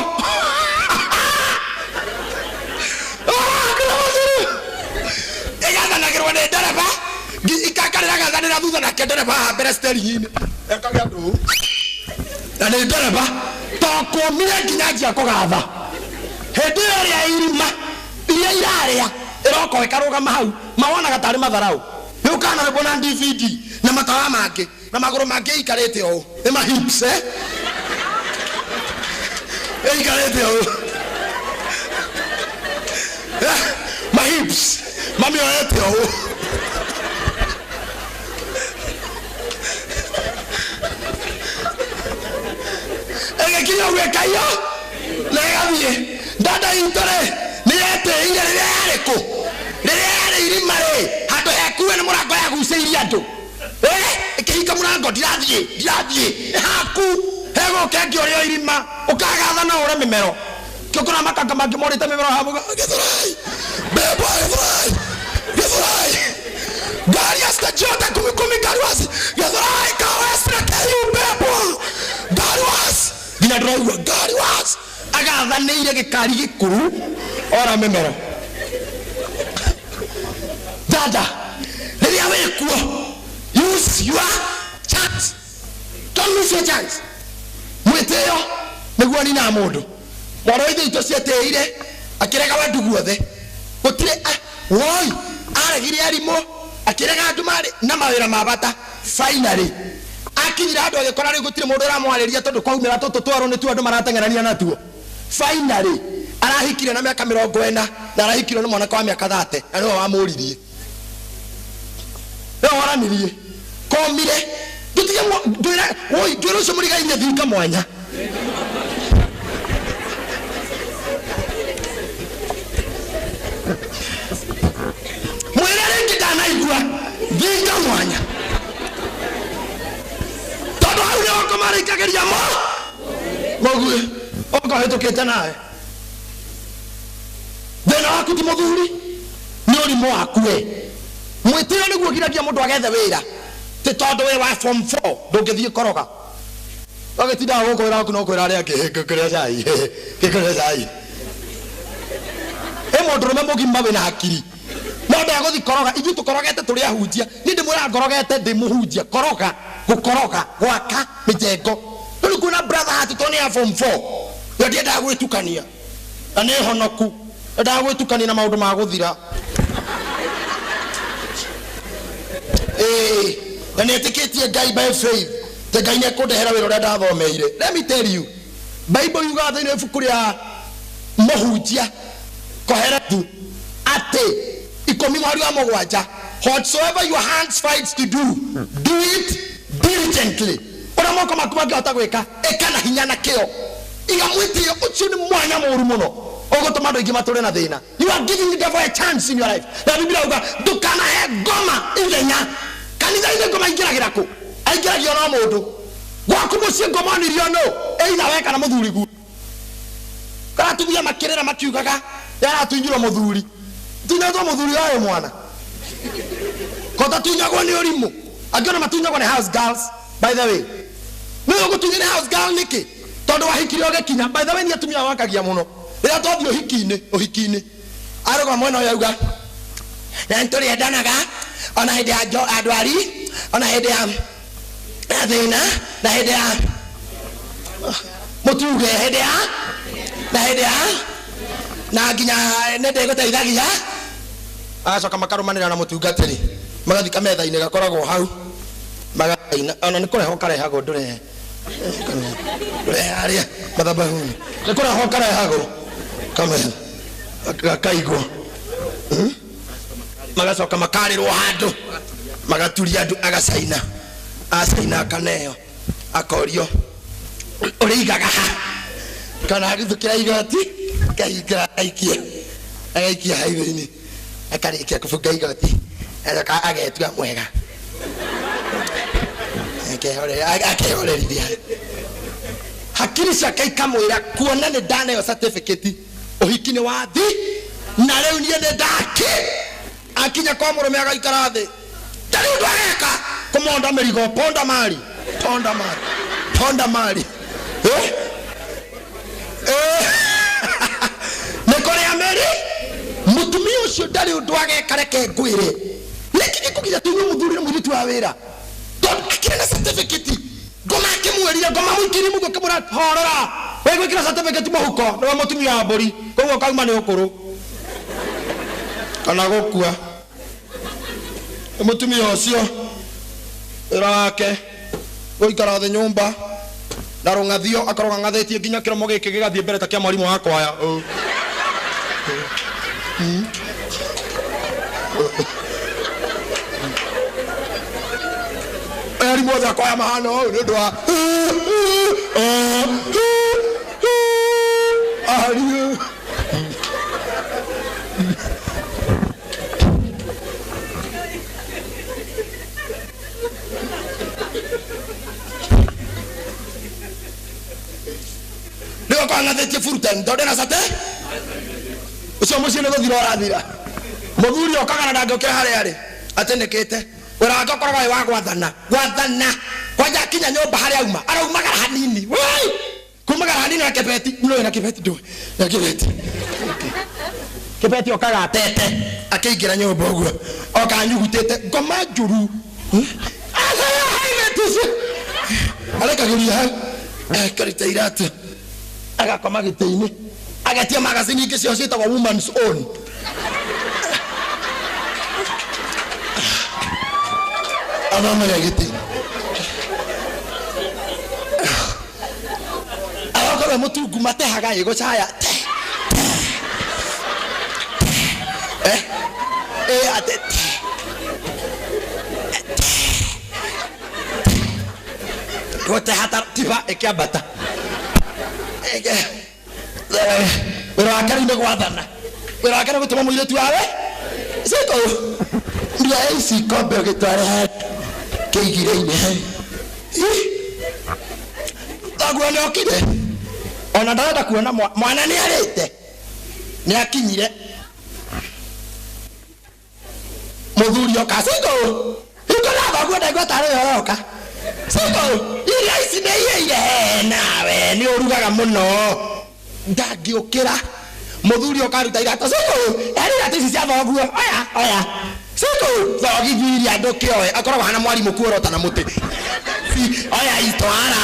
egathanagirwo ne ndereba ikakarira gathanira thutha na kendereba mbere steering ekagya ndu na ne ndereba tokomire nginya njia kugatha hindi ya irima iria iraria iroko ikaruga hau mawona gatari matharau yukana rebo na DVD na matawa make na maguru make ikarete o ema hips ikarete o my hips mami oete o kiyo wekayo legawie dada intore niete ingere yareko rere irimare hado yakuwe na murango yaguceirie andu kihika murango dirathie haku hego kengi orio irima ukagatha na ure mimero kyokora makanga mangi morite mimero habuga gethurai bebo gethurai gari asta jota kumi gari wasi gethurai kawestra kayu bebo gari wasi gina droga gari wasi agatha neire gikari gikuru ora mimero dada reria wekuo use your chance don't lose your chance mweteo niguo ni na mundu moro ithe ito cieteire akirega wandu guothe gutire woi aragire arimo akirega andu mari na mawira mabata finally akinyira andu agikora ri gutire mundu aramwariria tondu kwaumira toto twaro ni tu andu maratengerania natuo finally arahikire na miaka 40 na arahikire na mwana kwa miaka 30 na no wamuririe oranirie komire dutige ndira oi ndiro so muriga ine thika mwanya mwere ngidana igwa thika mwanya todo au yo komari kageria mogu oko hetokete nae thena akuti muthuri ni uri mo akue mwitiro niguo giragia mundu agethe wira te tondu we wa form 4 ndungithie koroga agetinda guko wira waku no kwira aria kikire cai mundu rume mugima wina hakiri no ndaguthi koroga ithu tukorogete turi ahunjia ni ndimwira ngorogete ndimuhunjia koroga gukoroga gwaka mijengo tuli kuna brother hati toni ya form 4 yodi ndagwitukania na ni honoku ndagwitukania na maundu ma guthira and etiquette guy by faith the guy ne kodehera wira nda thomeire. Let me tell you, Bible you got in efukuria mohujia kohera tu ate ikomi mwari wa mogwaja whatsoever your hands finds to do it diligently. Ora moko makumagi otagweka ekana hinya na kio igamwitio ucio ni mwanya muru muno ogotoma ndo igima tore na thina. You are giving the devil a chance in your life. Na Biblia uga dukana he goma ilenya kanitha ile goma ingiragira ku aingiragia no mundu gwaku mucie goma ni rio no eina weka na muthuri gu kana tubia makirera makiugaga yara tuinjiro muthuri tunyatwo muthuri wayo mwana kota tunyagwo ni orimu agiona matunyagwo ni house girls. By the way no gutunyira house girl niki tondu wahikire ogekinya. By the way ni atumia wakagia muno ira tothi ohikine aroga mwena oyo uga na ntori edanaga ona hede ajo adwari ona hede athina na hede mutuge hede na ginya nende guteithagia acoka makarumanira na mutungatiri magathika metha-ini gakoragwo hau magaina ona ni kureho karehagwo ndure aria mathabahu ni kureho karehagwo kamera gakaigwo magacoka makarirwo handu magaturia andu agacaina asina kaneo akorio origaga kana githukira igoti kaika aikia highway-ini akarikia kufunga igoti aka agetua mwega akehorerithia hakiri ciake ikamwira kuona ni ndanayo certificate uhiki ni wathi na riu nie ni ndaki akinya kwa murume agaikara thi tari undu ageka kumonda mirigo ponda mari nekore ameri mutumia ucio ndari undu ageka reke ngwire niki kugira tunywe muthuri na muthuri wa wira akira na certificate ngoma kimweria ngoma mwikiri mugo kamura horera wewe kira certificate muhuko na mutumia wa mburi koguo kauma ni ukuru kana gukua mutumia ucio irake goikara the nyumba na rungathio akaroga ngathetie nginya kiromo giki gigathie mbere ta kia mwarimu wakwa ya ari moza kwa mahano ndo ari leo kwa ngathete furuta ndode na sate ucio mucio nego thiro arathira muthuri okagana ndangokira hari ari atendekete wera ngakoraga wa gwathana kwaja kinya nyumba hari auma araumagara hanini wai kumagara hanini na kebeti no na kebeti ndo na kebeti okaga tete akeingira nyumba uguo okanyugutete ngoma njuru alekagiria karita iratu agakoma giteini agatia magazini ingi cio ciitagwo woman's own anamanya giti agakora mutungu matehaga igo chaya ate kote hata tiba ekiabata wera akari ndo gwathana wera akari gutuma muire tu awe siko ndio isi kombe gitware keigire-ine tagwa no kide ona ndarenda kuona mwana ni arite ni akinyire muthuri okasiko ikola bagwa ndagwa tare yoroka siko ile isi ne ile nawe ni orugaga muno ndagiukira muthuri okaruta irata siko ari irata cia thoguo oya siko thogi thiri andu kioe akoragwo hana mwarimu kuorota na muti oya itwara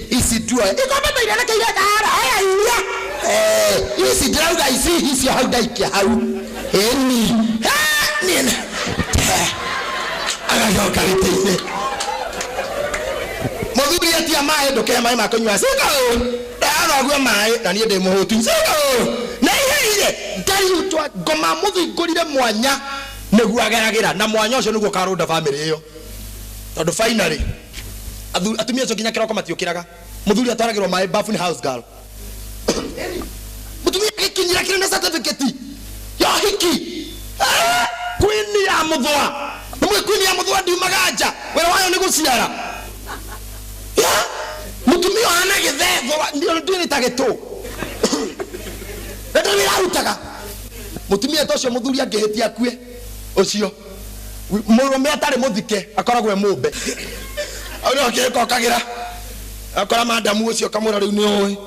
isi tuo ikobata irana keira tara oya iria isi drauga isi hau daikia hau eni nina aga yokarite muthuri atia mai nduke mai makonywa siko ndagwa mai na nie ndimuhutu siko na ihe ndari utwa ngoma muthingurire mwanya niguo ageragira na mwanya ucio niguo karunda family iyo tondu finally atumia acio kinya kiroko matiukiraga muthuri atwaragirwo mai bafu ni house girl mutumia kinyira kire na certificate ya hiki queen ya muthwa nimwe queen ya muthwa ndiumagaja wera wayo ni guciara ya mutumia ana githetho ndio ni tageto ndio wirarutaga mutumia tocio muthuri angihitia kue ucio murume atari muthike akoragwe mumbe auno akiko kagira akora madamu ucio kamura riu ni oi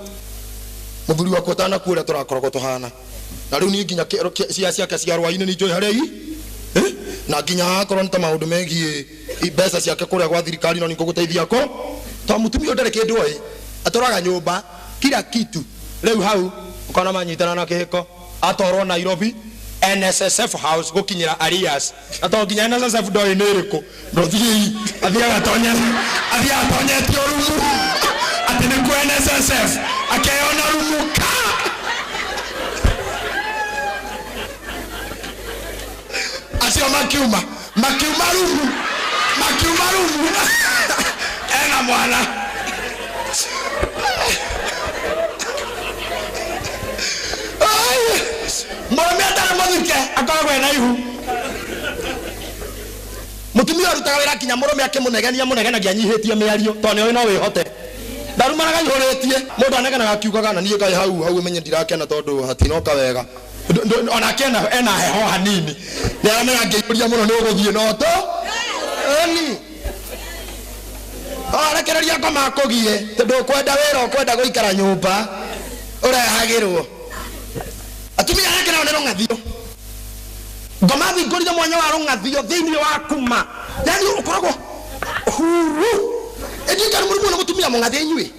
muthuri wako tana kuura turakoragwo tuhana na riu ni nginya cia ciake cia rwaine ni njoi harei na nginya akorwo nta maundu megie ibesa ciake kuria gwa thirikari no nikuguteithia ko to mutumia ndare kindu oi atoraga nyumba kila kitu riu hau ukona manyitana na kihiko atorwo Nairobi NSSF house gukinyira Arias atonginya NSSF ndo iniriko ndo thii athia atonya tiorumu atene ku NSSF akeyona rumuka acio makiuma makiumarumu ena mwana mwana ndara muthike akagwe na ihu mutumia rutaga wira kinya murume akimunegenagia nyihitie miario tone oy no wihote ndarumanaga ihoretie mundu aneganaga akiugaga na nie kai hau menye ndirakena tondu hatinoka wega ona kena ena heho hanini ni amenya ngiuria muno ni uguthie noto ani arekereria kama kugie tondu kwenda wira ukwenda guikara nyumba urehagirwo atumia arekera onero ngathio ngoma thingurire mwanya wa rungathio thiini wa kuma yani ukoragwo huru edika muri na mutumia mungathia inyui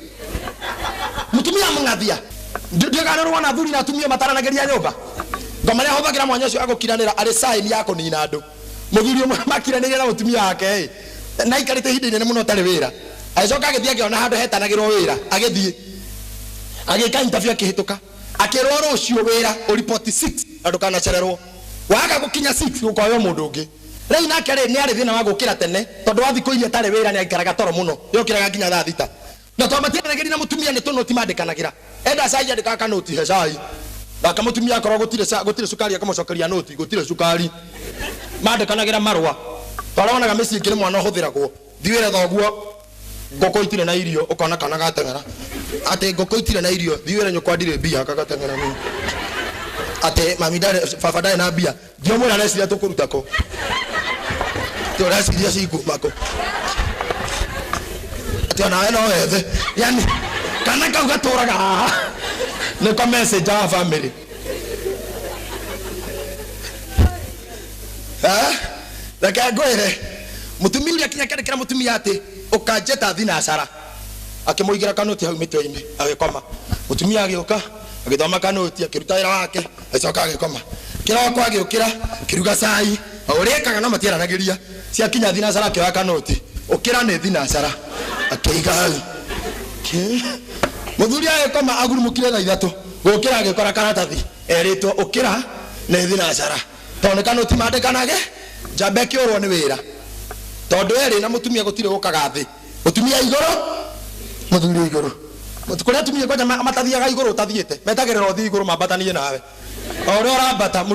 mutumia mungathia ndiganirwo na thuri na atumia mataranageria nyumba ngoma ria hothagira mwanya ucio agukiranira ari sign yako ni nando muthuri makiranira na mutumia wake na ikarite hindi nene muno tari wira acoka agithia akiona handu hetanagirwo wira agithie agika interview akihituka akirwo rucio wira report 6 andu kana cererwo waga gukinya 6 ukoyo mundu ungi rei nake ni ari thina wa gukira tene tondu wa thiko iria tari wira ni aikaraga toro muno yokiraga kinya thaa thita na to matiranagiri na mutumia ni tuno timandikanagira enda sai andika kanoti he sai Baka mutumia akoro gutire sukari akamucokeria noti gutire sukari mandikanagira marwa twaronaga misi ikire mwana huthiragwo thiwire thoguo ngoko itire na irio ukona kana gatengera ate ngoko itire na irio thiwire nyukwa ndire bia kagatengera ni ate mami dare baba dare na bia ndio mwana nesiria tukurutako to rasiria sikumako ate ona eno ethe yani kana kauga toraga ne ko message ya family Daka goere mutumia uri akinya kera mutumia ati ukajeta thina asara akimuigira kanoti hau mitwe-ini agikoma mutumia agioka agithoma kanoti akiruta wira wake acoka agikoma kiroko agiukira kiruga cai urikaga no matiaranagiria cia kinya thina asara akioya kanoti ukira ni thina asara akiiga hau muthuri agikoma agurumukire thaa ithatu gukira agikora karatathi eritwo ukira ni thina asara tone kanoti mandikanage jambe kiorwo ni wira tondu eri na mutumia gutire gukaga thi mutumia igoro muthuri igoro mutukore atumia kwa jamaa matathiaga igoro utathiete metagirira uthi igoro mambatanie nawe ore orambata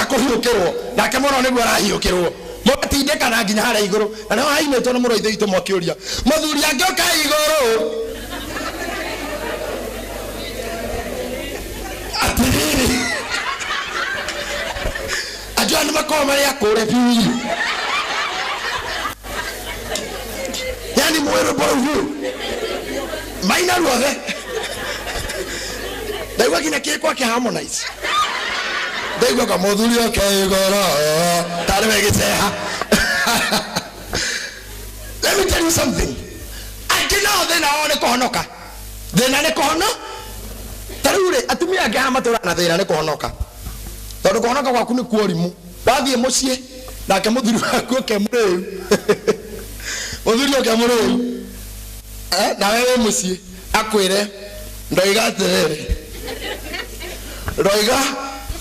kuhiukirwo nake muno niguo arahiukirwo mutinde kana nginya hara igoro na no hainetwo ni muroithe itu mwakiuria muthuri angioka igoro atiri ajua makoma ya kore piwi yani mwero boru maina ruothe daiwa kina kwa Harmonize daiwa kama muthuri akegora tarwe giseha let me tell you something akina thina one kuhonoka thina ne kuhono tarure atumia ngahama matura na thina ne kuhonoka tondu kuhonoka gwaku ni kuorimu wathie mucie nake muthuri waku akemureu muthuri akemureu na wewe mucie akwire ndoiga atiriri ndoiga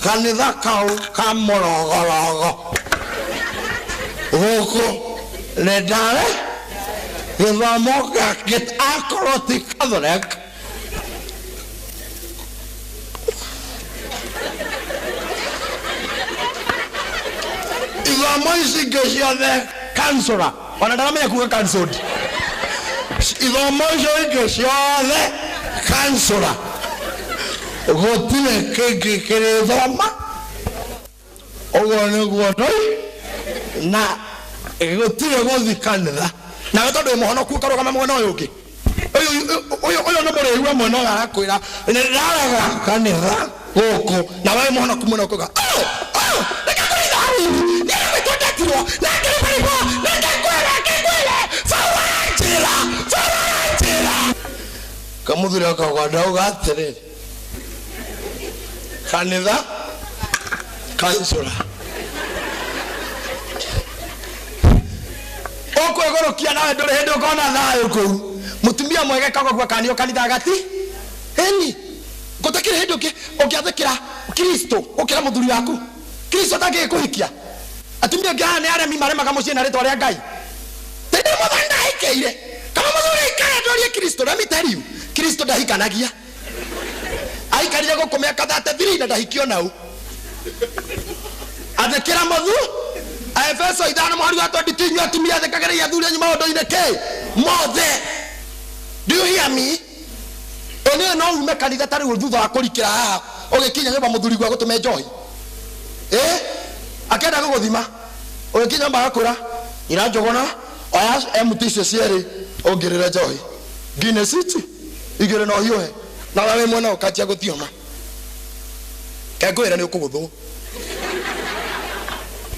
kanitha kau kamorogorogo guku ni ndare githomo gake akorwo ti Catholic ithomo ici ingĩ ciothe kansora ona ndaramenya kuga cancelled ithomo icio ingĩ ciothe kansora gũtirĩ kĩngĩ kĩrĩthoma ũguo nĩguo ndoi na gũtirĩ gũthi kanitha nawe tondũ mũhonoku ũkarũgama mwena ũyũ ũngĩ ũyũ nĩ mũrĩigua mwena ũyũ arakwĩra nĩndarega kanitha gũkũ na we mũhonoku mwena ũkuga kamuthuri akagwanda ugatiriri kanitha kansura okwegorokia nawe nduri hindi ukona thayo kuu mutumia mwege kagogwa kanio kanitha gati eni gutakire hindi ungiathikira Kristo ukira muthuri waku Kristo ndangikuhikia atumia gani aremi maremaga mucii na ritwa ria Ngai tende muthoni ndahikeire kama muthuri ikaya ndorie Kristo na mitariu Kristo ndahikanagia aikarire guku miaka 33 na ndahikio nau athekera mathu Efeso 5:22 nyu atumia thekageria athuri anyu maundu-ini ke mothe. Do you hear me? One no ume kanitha tari thutha wa kurikira haha ugikinya nyumba muthuri gwa gutume njohi akenda guguthima ugikinya nyumba akura ira njogona oya emuticio cieri ongirira njohi Guinness City igire no hiuhe na wewe mwana ukatia guthioma kegwira ni ukuguthwo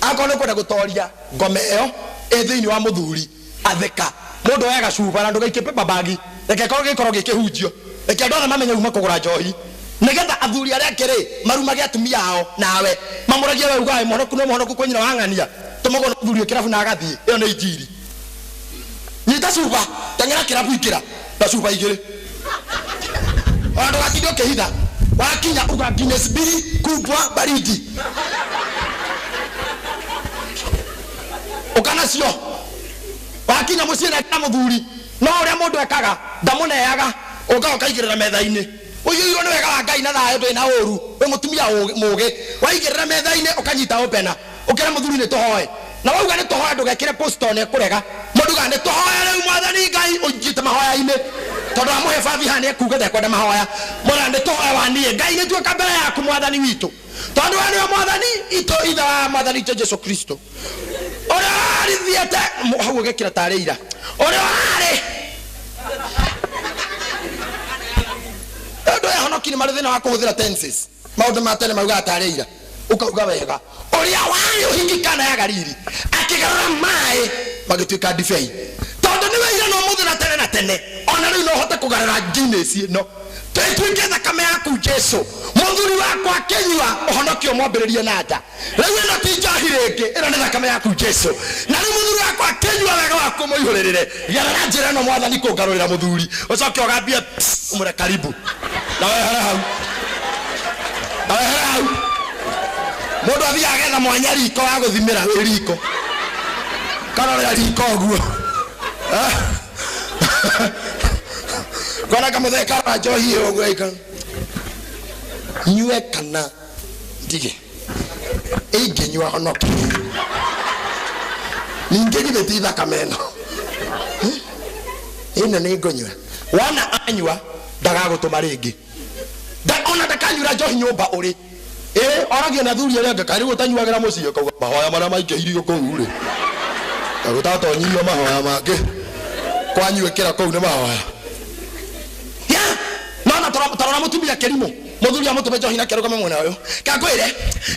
akone kwenda gutoria ngome eo ethiini wa muthuri atheka mundu wega cuba na ndugaike pepa bagi reke korwo gikoro gikihunjio reke ndona mamenya uma kugura njohi nigetha athuri aria kiri marumage atumia ao nawe mamuragie we ugae monoku no monoku kwenyina wangania tumogona muthuri kirabu na agathie iyo ni injiri nyita cuba tengera kirabu ikira na cuba igire ndo gakidio kehitha wakinya uga Guinness bili kubwa baridi ukana cio wakinya mucii na muthuri no uria mundu ekaga ndamuneaga uga ukaigirira metha-ini uyuirwo ni wega wa Ngai na thayo ndwina uru we mutumia mugi waigirira metha-ini ukanyita opena ukira muthuri ni tuhoe na wauga ni tuhoe ndugekire posto ne kurega mundu ga ni tuhoe riu mwathani Ngai unjite mahoya-ini tondu amuhe bathi hani ekuga ndekwenda mahoya mwana ni tuhoe wanie Ngai ni tuoka mbere yaku mwathani witu tondu we ni mwathani ito itha wa mwathani Jesu Kristo ora rithiete hau ugekira tari ira ora ari ndo yahonokini mari thina wa kuhuthira tenses maundu ma tene mauga tari ira ukauga wega oria wari uhingikana ya Galili akigarura mai magituika ndibei tondu ni wira no muthira tene na tene ona riu no hote kugarura Guinness ino twituike thakame yaku Jesu muthuri wakwa kenywa uhonokio mwambiririe na nda riu ino ti njohi ringi ino ni thakame yaku Jesu na riu muthuri wakwa kenywa wega waku muihuririre gerera njira no mwathani kungarurira muthuri ucoke ugambie umure karibu na wehere hau mundu athia agetha mwanya riko wa guthimira wi riko karorera riko guo kona kamutheka njohi uguo ika nyue kana ndige ingenywa honoki ninge githitha kameno ina ni ngonywa wana anywa ndagagutuma ringi ona ndakanyura njohi nyumba uri oragia na thuri aria ngakari gutanyuagira muciĩ kauga mahoya maria maingĩirio kũu ri gutatonyirio mahoya mangĩ kwanyuĩkĩra kũu nĩ mahoya nona tarora mutumia kĩrimũ muthuri amutume njohi na kĩrũgame mwena ũyũ kangwĩre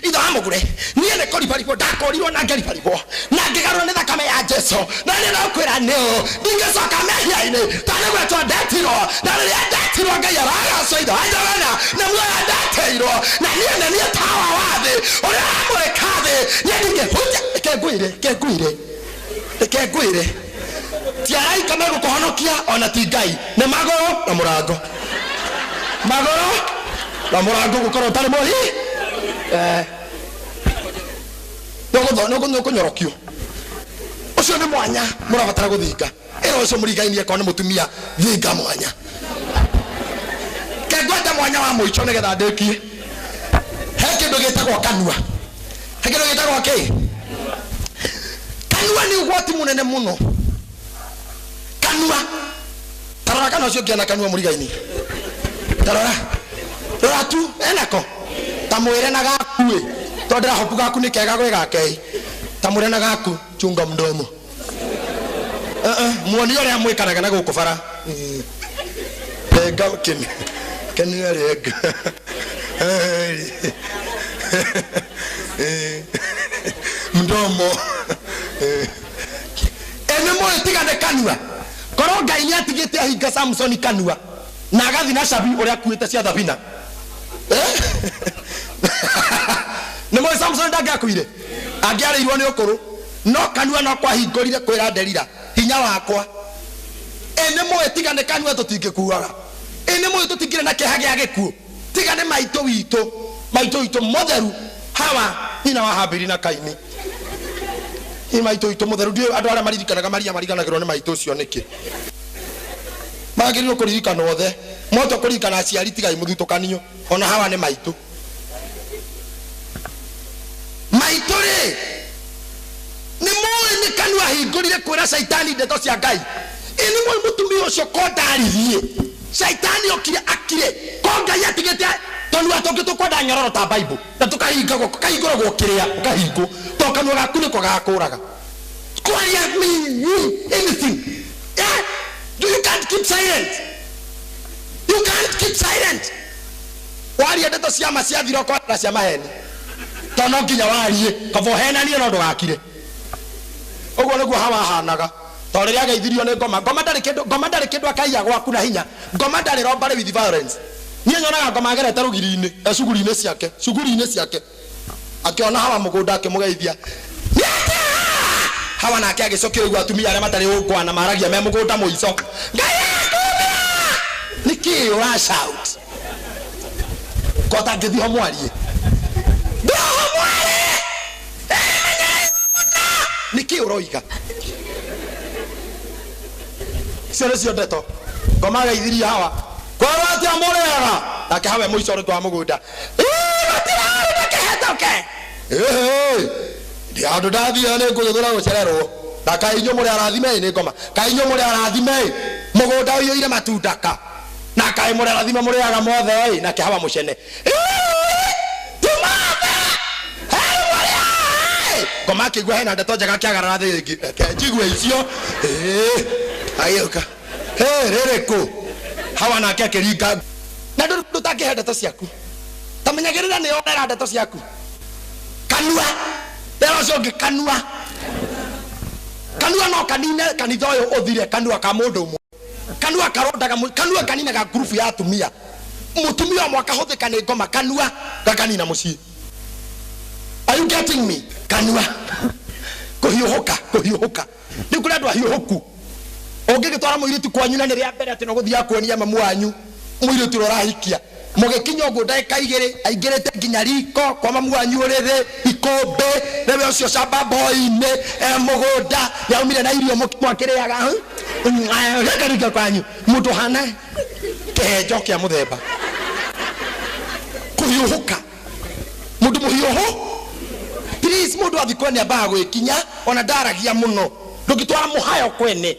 ithe wa mũgũre niĩ nĩ kũribaribwo ndakorirwo na ngeribaribwo na ngĩgarũrwo nĩ thakame ya Jesu na nĩ nokwĩra nĩ ndingĩcoka mehia-inĩ tondũ gwetwo ndetirwo na rĩrĩa ndetirwo Ngai aragacoitha anjagana na muoya ndeteirwo na niĩ tawa wa thĩ ũrĩa wamũrĩka thĩ niĩ ndingĩhunja reke ngwĩre ti araika megũkũhonokia ona ti Ngai nĩ magũrũ na mũrango na murango gukorwo tari mohi no kunyorokio ucio ni mwanya murabatara guthinga ero ucio murigainie ko ni mutumia thinga mwanya kegweta mwanya wa muico nigetha ndekie he kindu gitagwo kanua he kindu gitagwo ki kanua ni ugwati munene muno kanua tarora kana ucio ngiana kanua murigainie tarora tu enako tamwire na gaku tondera hopu gaku ni kega gwe gake tamwire na gaku chunga mdomo muoni ore amwikanaga na guku bara ega keni arega mdomo ene moyo tigane kanua koro Ngai ni atigite ahinga Samson kanua na agathi na cabi uria akuite cia thabina nĩ moyo Samson ndangĩakuire angĩarĩirwo nĩ ũkũrũ no kanua no kwahingũrire kwĩra Delila hinya wakwa ene moyo tigane kanua tũtingĩkuaga ene moyo tũtingĩre na kĩeha gĩa gĩkuũ tigane maitũ witũ mũtheru Hawa nyina wa Habili na Kaini Ni maito ito mutheru ndio andu ara maririkanaga mariganagirwo ni maito ucio niki. Magirwo kuririkana othe. Moto kuririkana aciari tigai muthutukanio. Ona hawa ni maito. Maito ri. Ni moe ni kanua hingurire kwira Saitani ndeto cia Ngai. Ini mwe mutumia ucio kondarithie. Saitani okire akire. Ko Ngai atigete tonu atoke tukwenda nyororo ta Bible. Na tukahingagwo kahinguragwo kiria ukahingo. To kanua gaku niko gakuraga. Kwaria me anything. Yeah? You can't keep silent. You can't keep silent. Waria ndeto cia ma cia thiro kwa cia maheni. Tono nginya warie kavohena ni no ndugakire. Ogwo niguo hawa hanaga. Toriria geithirio ni ngoma. Ngoma ndari kindu akaiya gwaku na hinya. Ngoma ndari rombare with violence. Niĩ nyonaga ngoma agerete rugiri-inĩ, cuguri-inĩ ciake. Akiona hawa mugunda akimugeithia. Hawa nake agicokio igwa atumia aria matari ukwana maragia me mugunda muico. Ngai akumia! Niki ura shout. Kota ngithi ho mwarie. Niki uroiga. Sere cio ndeto. Ngoma geithiria hawa. Kwa watu amorega. Nake hawe muico ri twa mugunda. Ndi andu ndathia ni nguthura gucererwo. Na kainyo muri arathime ni ngoma. Kainyo muri arathime. Mugunda uyu ire matundaka. Na kai muri arathime muri aga mothe na ke hawa mucene. Ngoma kigwa hena ndeto njega kiagarara thi ingi. Njigwe icio. Ayoka. Rereko. Hawa nake akiringa. Na ndutake ndeto ciaku. Tamenyagirira ni onera ndeto ciaku. Kanua. Lero cionge kanua. Kanua no kanine kanitha uyu uthire kanua ka mundu umwe. Kanua karondaga kanua kanine ga group ya atumia. Mutumia mwaka huthika ni ngoma kanua gakanina mucii. Are you getting me? Kanua. Kuhiuhuka. Ni kuri andu ahiuhuku. Ungigitwara muiritu kwanyu na ni ria mbere ati no guthia kuonia mamu wanyu. Muiritu rorahikia. Mugekinya uguo ndeka igiri aingirite nginya riko kwa mamu wanyu urithi ikombe rewe ucio camba boy-ini mugunda yaumire na irio mwakiriaga rekarika kwanyu mundu hana kejo kia muthemba kuhiuhuka mundu muhiuhu. Please mundu athikoni amba gwikinya ona ndaragia muno ndugitwara muhayo kwene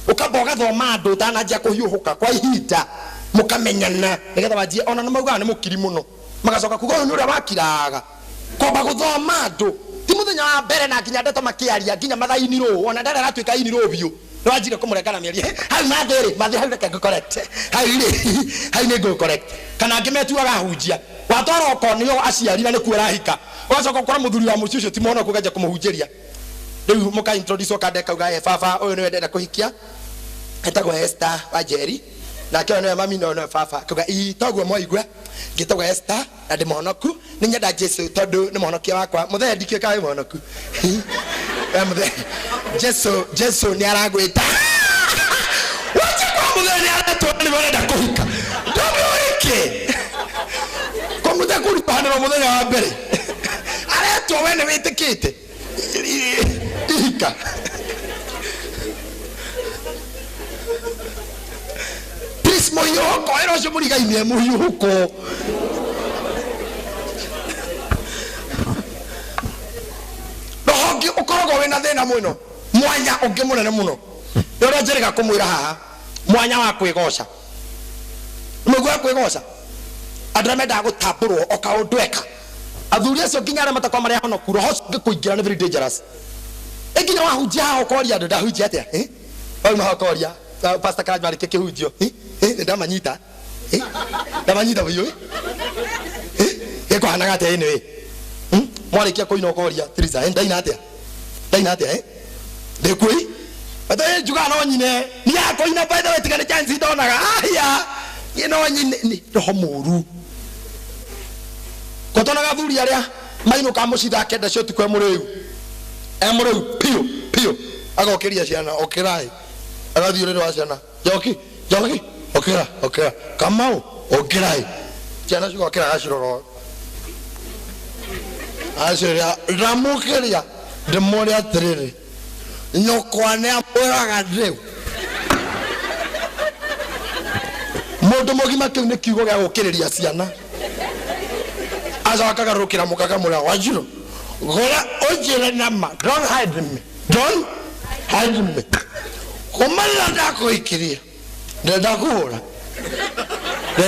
ukaboga thoma andu utanajia kuhiuhuka kwa ihinda mukamenyana nigetha wajie ona namauga ni mukiri muno magacoka kuga ni uria wakiraga komba guthoma andu ti muthenya wa mbere na nginya ndeto makiaria nginya mathaini ro ona ndara ratwika ini ro biu ni wajire kumurekana mieri hau mathiri mathi hau reke correct hau ni go correct kana ngimetuaga hunjia watwara okonio aciari na ni kwera hika wacoka kora muthuri wa mucio ti mono kugeja kumuhunjiria riu muka introduce kadeka uga baba uyu ni wendete kuhikia etagwo Esther Wajeri na kyo no mami no baba kuga togwo moigwa ngitagwo Esther na ndi monoku ni nyenda Jesu tondu ni monokia wakwa muthe ndikio kai monoku muthe Jesu ni aragwita wacha kwa muthe ni aratwa ni wenda kuhika ndogo wiki kwa muthe kuri pahana muthe wa mbere aratwa wene witikite hika muhiuhuko ero cio murigaine muhiuhuko rohogi ukorogo wina thina muno mwanya ungi munene muno ero njerega kumwira haha mwanya wa kwigoca mugwa kwigoca andramenda gutamburwo okaundweka athuri acio nginya aria matakwa maria hono kuro hoci kuingira ni very dangerous ekinya wahunjia ukoria ndu ndahunjia atia au mahokoria pastor Karaj marike kihunjio ndamanyita ndamanyita buyo hanaga atia ene mwarikia kuina ukoria Teresa ndaina atia ndekui bata juga no nyine ni akoina by the way tigane chance ndonaga aya no nyine ni roho muru kotonaga thuri aria maino kamucitha kenda cio tikwe muriu pio agokiria ciana okirai agathio rero ciana joki okira kamau okirai ciana cio okira gaciroro aciria ramukiria ndemore atiriri nyokwane amuraga ndeu mundu mugima kiu ni kiugo gya gukiriria ciana azaka garukira mukaga mura wajiro gora ojire nama don't hide me komala ndako ikiria ndakura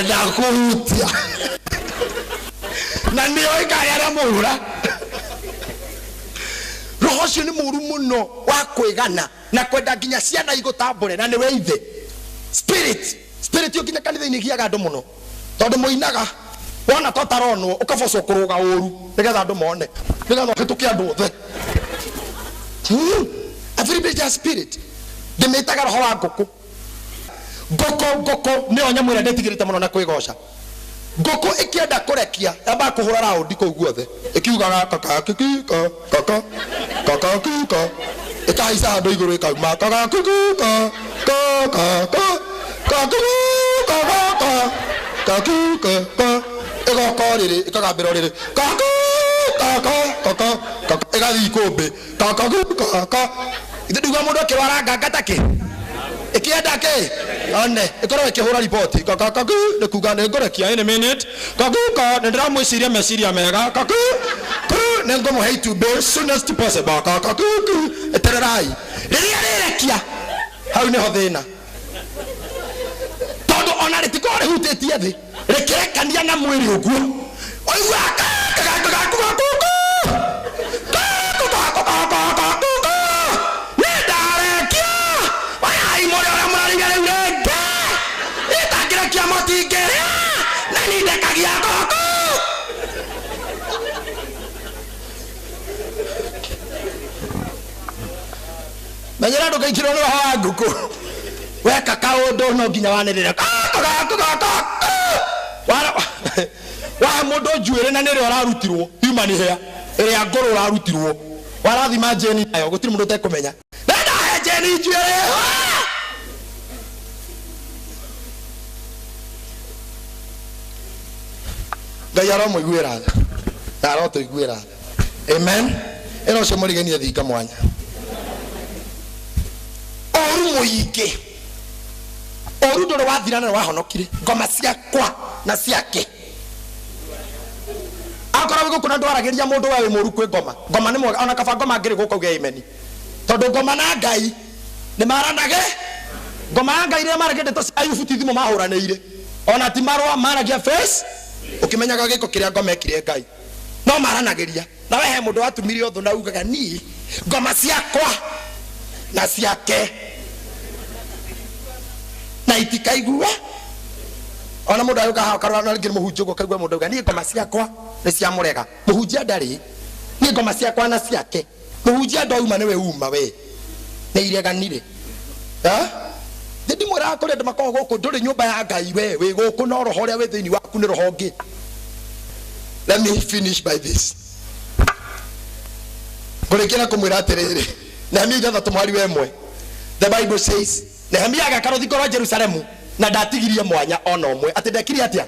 ndakuhutia na niyo ikayara muhura roho cio ni muru muno wa kwigana na kwenda nginya ciana igutambure na niwe ithe spirit yo kinya kanitha-ini giaga andu muno tondu muinaga wona totaronwo ukaboco kuruga uru nigetha andu mone nigetha hituke andu othe everybody spirit ndimitaga roho wa nguku ngoko ni onya mwira ndetigirite muno na kwigoca ngoko ikienda kurekia amba kuhura raundi kuu guothe ikiugaga kaka kika kaka kaka kika ikaica andu iguru ikauma kaka kika kaka kaka kaka kaka egokoriri ikagambira riri kaka kaka kaka igathi kumbi kaka kaka ithiduga mundu akirwaranga ngatake ikienda ke one ikorwo ikihura report kaka ne kuga ne ngorekia in a minute kaka ne ndramwiciria meciria mega kaka ne ngomu hate to be soonest possible kaka etererai riria rirekia hau ne hothina todo ona ritikore hutete thi rikirekania na mwiri uguo oigua menyera ndukaikirwo ni roho wa nguku weka kaundu no nginya wanirira wa mundu njuire na nire urarutirwo human hair iria ngoro urarutirwo warathima jeni nayo gutiri mundu tekumenya nenda he jeni njuire ngai aromuiguira na arotuiguira amen eno cio murigania thinga mwanya oru muingi oru ndoro wathirana wahonokire ngoma ciakwa na ciake akora wigo kuna ndwaragiria mundu wawe muru kwi ngoma ni mwega ona kaba ngoma ngiri gukauge imeni tondu ngoma na ngai ni maranage ngoma ya ngai ria maragende to ayubu tithimo mahuraniire ona ti marwa maragia face ukimenyaga giko kiria ngoma ekire ngai no maranagiria na wehe mundu watumire otho na ugaga ni ngoma ciakwa na ciake na itikaigua ona mundu ayuka ha karwana ngiri muhunjio kaigua mundu uga ni ngoma ciakwa ni cia murega muhunjia ndari ni ngoma ciakwa na ciake muhunjia ndauma niwe uma we ni ireganire Didi mwera akore ndimako guku nduri nyumba ya ngai we guku no roho ria we thiini waku ni roho ngi. Let me finish by this. Kurekera kumwira atiriri Nehemia 3:1 the Bible says Nehemia agakarothi korwa Jerusalemu na ndatigirie mwanya ona omwe ati ndekire atia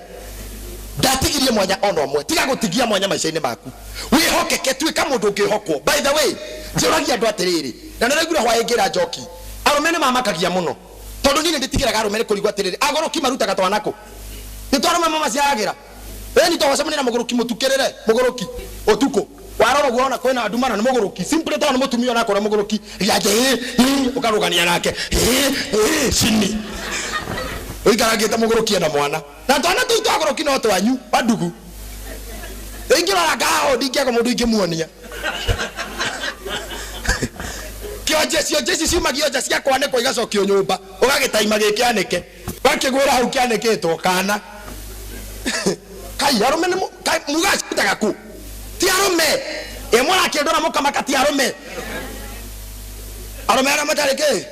ndatigirie mwanya ona omwe tiga gutigia mwanya maisha-ini maku wihokeke tuika mundu ngihokwo. By the way njuragia andu atiriri na niraigura hwa ingira njoki arumene mamakagia muno tondu nini nditigiraga arumene kurigwa atiriri agoroki marutaga twanako nitwaruma mama ciagira ni twacemania na mugoroki mutukirire mugoroki otuko waroro guona kwena andumana ni mugoroki simple to ni mutumio na akora mugoroki yaje ukarugania nake sini uikaragita mugoroki na mwana na twana tu twagoroki no twanyu badugu ingirora gao ndikia ko mundu ingimuonia kio jesi simagio jesi yakwa ne ko igacokio nyumba ugagitaima gikianike bakigwira hau kianikitwo kana kai arume kai mugacitaga ku ti arume emora kiendora mukamaka ti arume ara matareke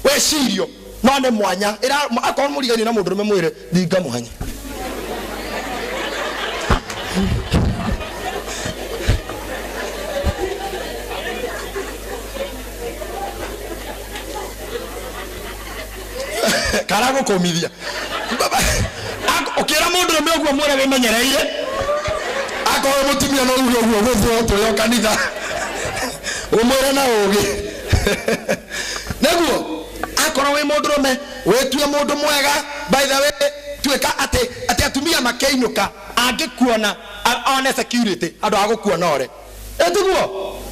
we sirio no ne mwanya ira akon murigani na mundu rume mwire thinga mwanya karago komithia okera mundu rume ogwo mwire wimenyereire akoro mutumia no uyo gutho to yo kanitha umwira na ugi neguo akora we mundurume wetue mundu mwega by the way tueka ati atumia makeinuka angikuona one security andu agukuona ore etiguo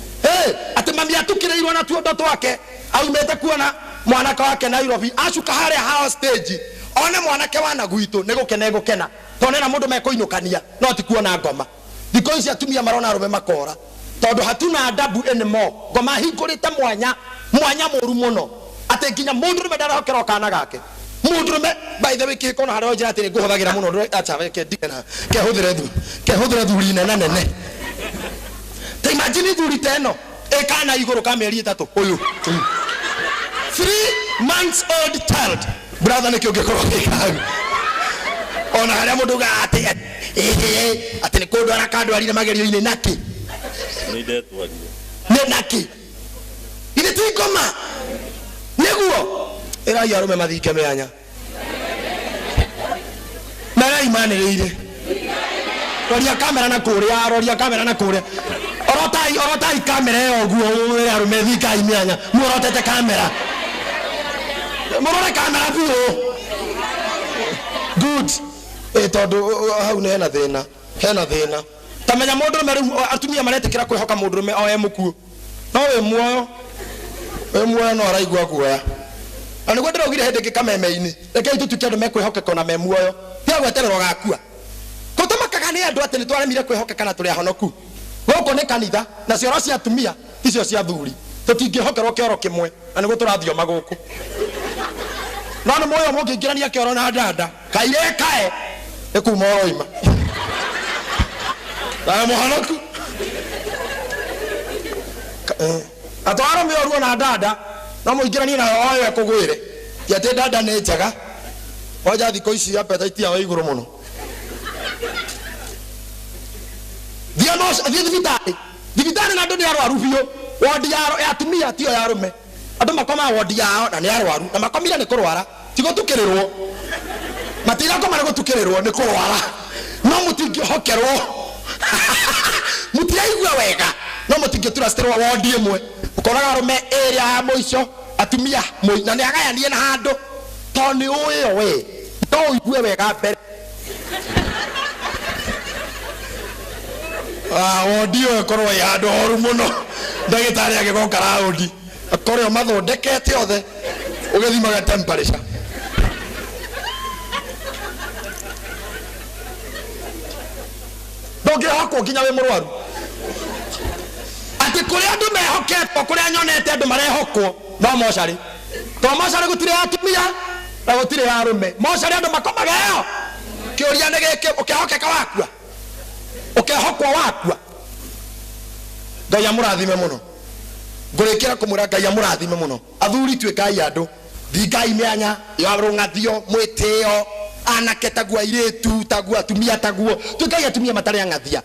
ati mami atukireirwo na tuondo twake aumete kuona mwanake wake Nairobi acuka haria hawa stage one mwanake wana guitu nigukena gukena tonena mundu mekoinukania no ti kuona ngoma thiko ici atumia marona arume makora tondu hatuna adabu anymore ngoma hingurite mwanya muru muno ati nginya mundurume ndarahokera kana gake mundurume by the way kiko na haro njira ati nguhuthagira muno acha ke dikena kehuthira thuri nene te imagine thuri teno ekana iguru ka meri 3 uyu 3 months old child brother ne kioge koro kikagu ona haria mundu gati ati ni kundu arakandwa rire magerio ine naki ni ndetwaria ne naki ine tikoma neguo era yarume mathike meanya mara imanirire roria kamera na kuria orotai kamera yo guo yarume thika imeanya murotete kamera murore kamera bio good tondu hau ne hena thina tamenya mundu meru atumia maretekera kwihoka mundu me oe mukuo no we muoyo no araigua kuoya ani gwetera ugire hende kikameme-ini rekei tutuke andu mekwihokeka na memuoyo tia gwetererwo gakua kutumakaga ni andu ati ni twaremire kwihokeka na turi ahonoku goko ni kanitha na cioro cia atumia icio cia thuri tutingihokerwo kioro kimwe na niguo turathio maguku no ni moyo mungingirania kioro na dada kairekae ekuma oima na muhonoku atwaro mioruo na dada no muingirania na oyo ekugwire yate dada ne njaga oja thiko ici appetite ya iguru muno Divitari na ndu arwaru biu wodi ya atumia tio ya rume andu makoma wodi yao na ni arwaru na makomire ni kurwara tigo tukirirwo matira koma na gutukirirwo ni kurwara no mutingihokerwo mutiaigua wega no mutingitulastirwa wodi imwe ukoraga rume area ya moico atumia na ni agayanie na handu to ni uyo we to igue wega mbere odio ekorwo ya ndoru muno ndagitari agigoka raundi akorwo mathondekete othe ugithimaga temperature doge hako kinya we murwaru ati kuri andu mehoketwo kuri anyonete andu marehokwo no moshari to moshari gutire atumia na gutire arume moshari andu makomaga yo kiuria negeke ukihokeka wakua ukehokwa wakua Ngai amurathime muno ngurikira kumura Ngai amurathime muno athuri twekai andu thigai meanya yarungathio mwitio anake tagua iretu tagua atumia taguo twekai atumia matari angathia